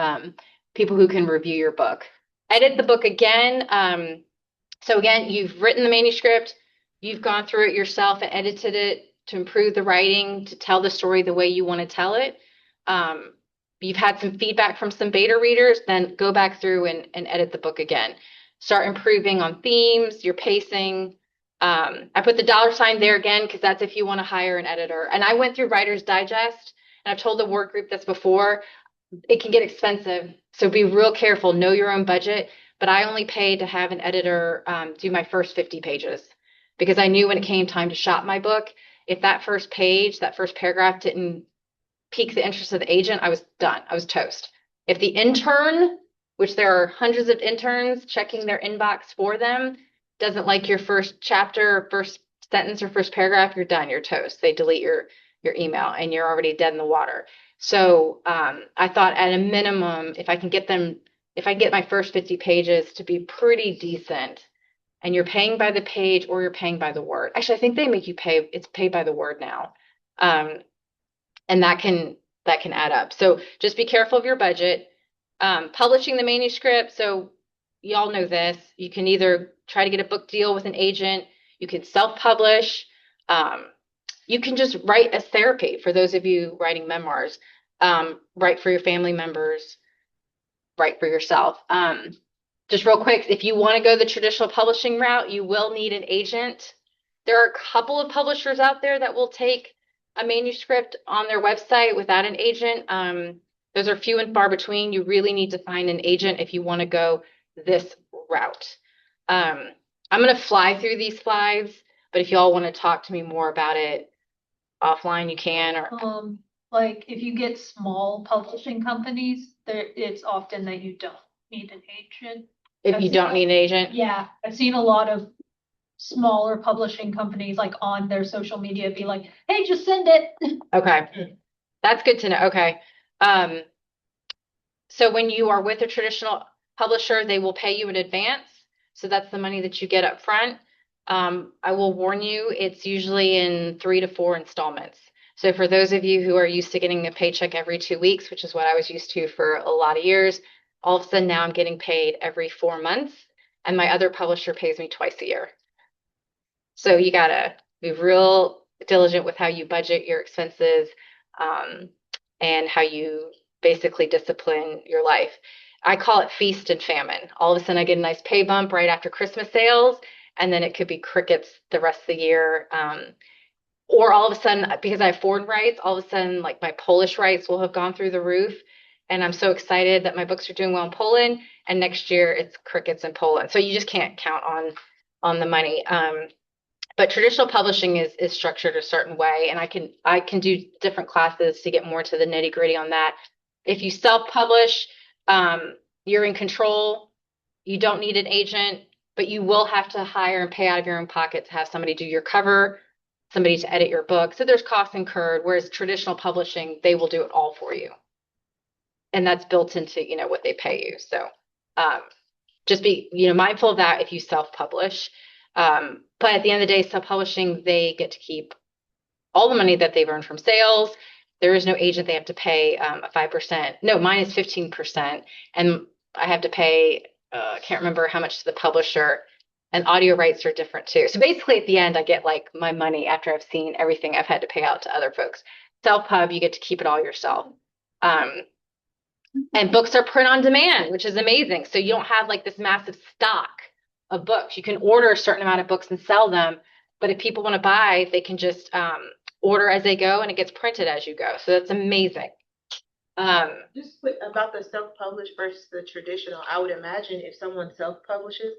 Speaker 2: people who can review your book. Edit the book again. So again, you've written the manuscript, you've gone through it yourself and edited it to improve the writing, to tell the story the way you want to tell it. You've had some feedback from some beta readers, then go back through and edit the book again. Start improving on themes, your pacing. I put the $ there again, because that's if you want to hire an editor. And I went through Writer's Digest, and I've told the work group this before, it can get expensive. So be real careful, know your own budget. But I only paid to have an editor do my first 50 pages, because I knew when it came time to shop my book, if that first page, that first paragraph didn't pique the interest of the agent, I was done. I was toast. If the intern, which there are hundreds of interns checking their inbox for them, doesn't like your first chapter, or first sentence, or first paragraph, you're done. You're toast. They delete your email and you're already dead in the water. So I thought at a minimum, if I get my first 50 pages to be pretty decent, and you're paying by the page or you're paying by the word. Actually, I think they make you pay. It's paid by the word now. And that can add up. So just be careful of your budget. Publishing the manuscript. So y'all know this. You can either try to get a book deal with an agent. You can self-publish. You can just write as therapy for those of you writing memoirs. Write for your family members. Write for yourself. Just real quick, if you want to go the traditional publishing route, you will need an agent. There are a couple of publishers out there that will take a manuscript on their website without an agent. Those are few and far between. You really need to find an agent if you want to go this route. I'm going to fly through these slides, but if y'all want to talk to me more about it offline, you can. Or
Speaker 8: Like if you get small publishing companies, it's often that you don't need an agent.
Speaker 2: If you don't need an agent?
Speaker 8: Yeah, I've seen a lot of smaller publishing companies like on their social media be like, hey, just send it.
Speaker 2: Okay. That's good to know. Okay. So when you are with a traditional publisher, they will pay you in advance. So that's the money that you get up front. I will warn you, it's usually in 3 to 4 installments. So for those of you who are used to getting a paycheck every 2 weeks, which is what I was used to for a lot of years, all of a sudden now I'm getting paid every 4 months, and my other publisher pays me twice a year. So you gotta be real diligent with how you budget your expenses, and how you basically discipline your life. I call it feast and famine. All of a sudden, I get a nice pay bump right after Christmas sales, and then it could be crickets the rest of the year. Or all of a sudden, because I have foreign rights, all of a sudden, like my Polish rights will have gone through the roof. And I'm so excited that my books are doing well in Poland. And next year it's crickets in Poland. So you just can't count on the money. But traditional publishing is structured a certain way, and I can do different classes to get more to the nitty gritty on that. If you self-publish, you're in control. You don't need an agent, but you will have to hire and pay out of your own pocket to have somebody do your cover, somebody to edit your book. So there's costs incurred, whereas traditional publishing, they will do it all for you. And that's built into, what they pay you. So just be, mindful of that if you self-publish. But at the end of the day, self-publishing, they get to keep all the money that they've earned from sales. There is no agent. They have to pay a 5%. No, mine is 15%. And I have to pay, I can't remember how much to the publisher. And audio rights are different too. So basically at the end, I get like my money after I've seen everything I've had to pay out to other folks. Self-pub, you get to keep it all yourself. And books are print on demand, which is amazing. So you don't have like this massive stock of books. You can order a certain amount of books and sell them. But if people want to buy, they can just order as they go and it gets printed as you go. So that's amazing.
Speaker 7: Just quick about the self-published versus the traditional. I would imagine if someone self-publishes,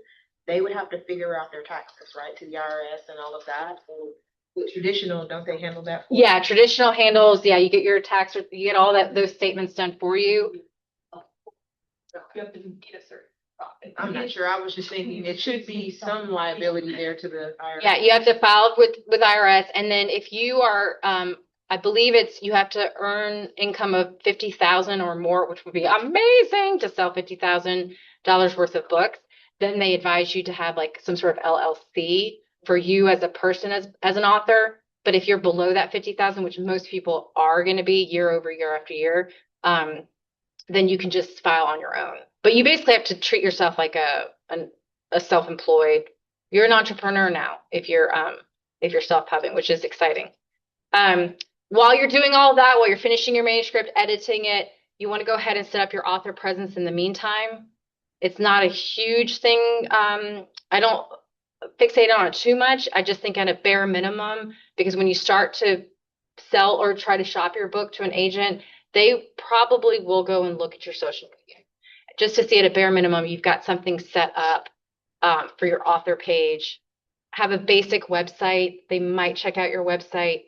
Speaker 7: they would have to figure out their taxes, right, to the IRS and all of that. So with traditional, don't they handle that for you?
Speaker 2: Yeah, traditional handles. Yeah, you get your tax, you get all those statements done for you.
Speaker 8: You have to get a certain profit.
Speaker 7: I'm not sure. I was just thinking it should be some liability there to the IRS.
Speaker 2: Yeah, you have to file with IRS, and then if you are, I believe you have to earn income of 50,000 or more, which would be amazing to sell $50,000 worth of books. Then they advise you to have like some sort of LLC for you as a person as an author. But if you're below that 50,000, which most people are going to be year over year after year, then you can just file on your own. But you basically have to treat yourself like a self-employed. You're an entrepreneur now if you're self-pubbing, which is exciting. While you're doing all that, while you're finishing your manuscript, editing it, you want to go ahead and set up your author presence in the meantime. It's not a huge thing. I don't fixate on it too much. I just think at a bare minimum, because when you start to sell or try to shop your book to an agent, they probably will go and look at your social media just to see at a bare minimum you've got something set up for your author page. Have a basic website. They might check out your website.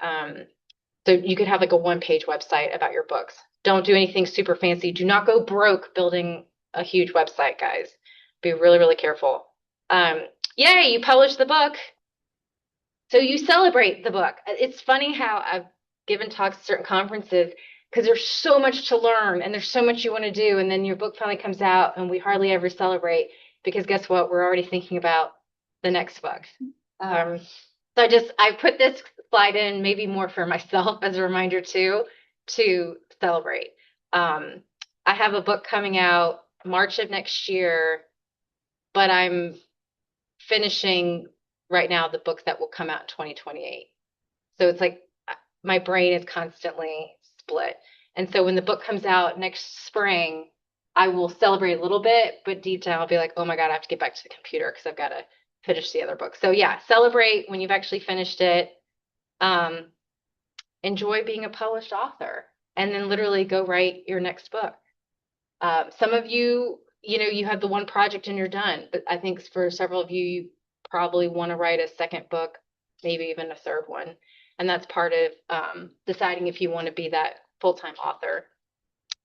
Speaker 2: So you could have like a one-page website about your books. Don't do anything super fancy. Do not go broke building a huge website, guys. Be really, really careful. Yay, you published the book. So you celebrate the book. It's funny how I've given talks at certain conferences because there's so much to learn and there's so much you want to do. And then your book finally comes out and we hardly ever celebrate because guess what? We're already thinking about the next book. So I put this slide in maybe more for myself as a reminder too, to celebrate. I have a book coming out March of next year, but I'm finishing right now the books that will come out in 2028. So it's like my brain is constantly split. And so when the book comes out next spring, I will celebrate a little bit, but deep down I'll be like, oh my God, I have to get back to the computer because I've got to finish the other book. So yeah, celebrate when you've actually finished it. Enjoy being a published author and then literally go write your next book. Some of you, you have the one project and you're done, but I think for several of you, you probably want to write a second book, maybe even a third one. And that's part of deciding if you want to be that full-time author.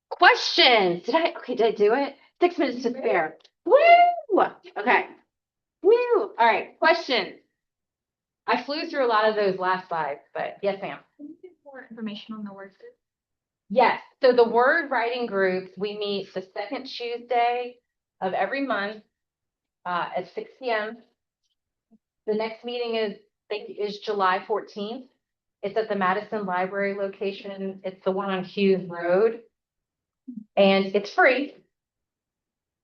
Speaker 2: Questions? Did I do it? 6 minutes to spare. Woo! Okay. Woo! All right. Questions. I flew through a lot of those last slides, but yes, ma'am.
Speaker 4: Can you give more information on the work group?
Speaker 2: Yes. So the word writing groups, we meet the second Tuesday of every month at 6 p.m. The next meeting is July 14th. It's at the Madison Library location. It's the one on Hughes Road. And it's free.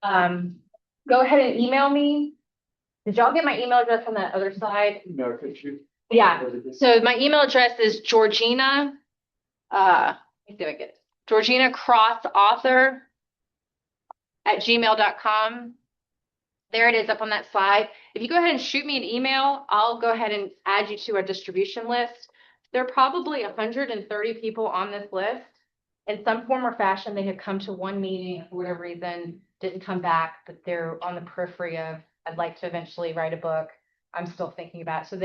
Speaker 2: Go ahead and email me Did y'all get my email address on that other side?
Speaker 9: No, could you?
Speaker 2: Yeah, so my email address is Georgina, let me see if I get it. Georgina Cross Author at gmail.com. There it is up on that slide. If you go ahead and shoot me an email, I'll go ahead and add you to our distribution list. There are probably 130 people on this list. In some form or fashion, they have come to one meeting for whatever reason, didn't come back, but they're on the periphery of, I'd like to eventually write a book. I'm still thinking about it. So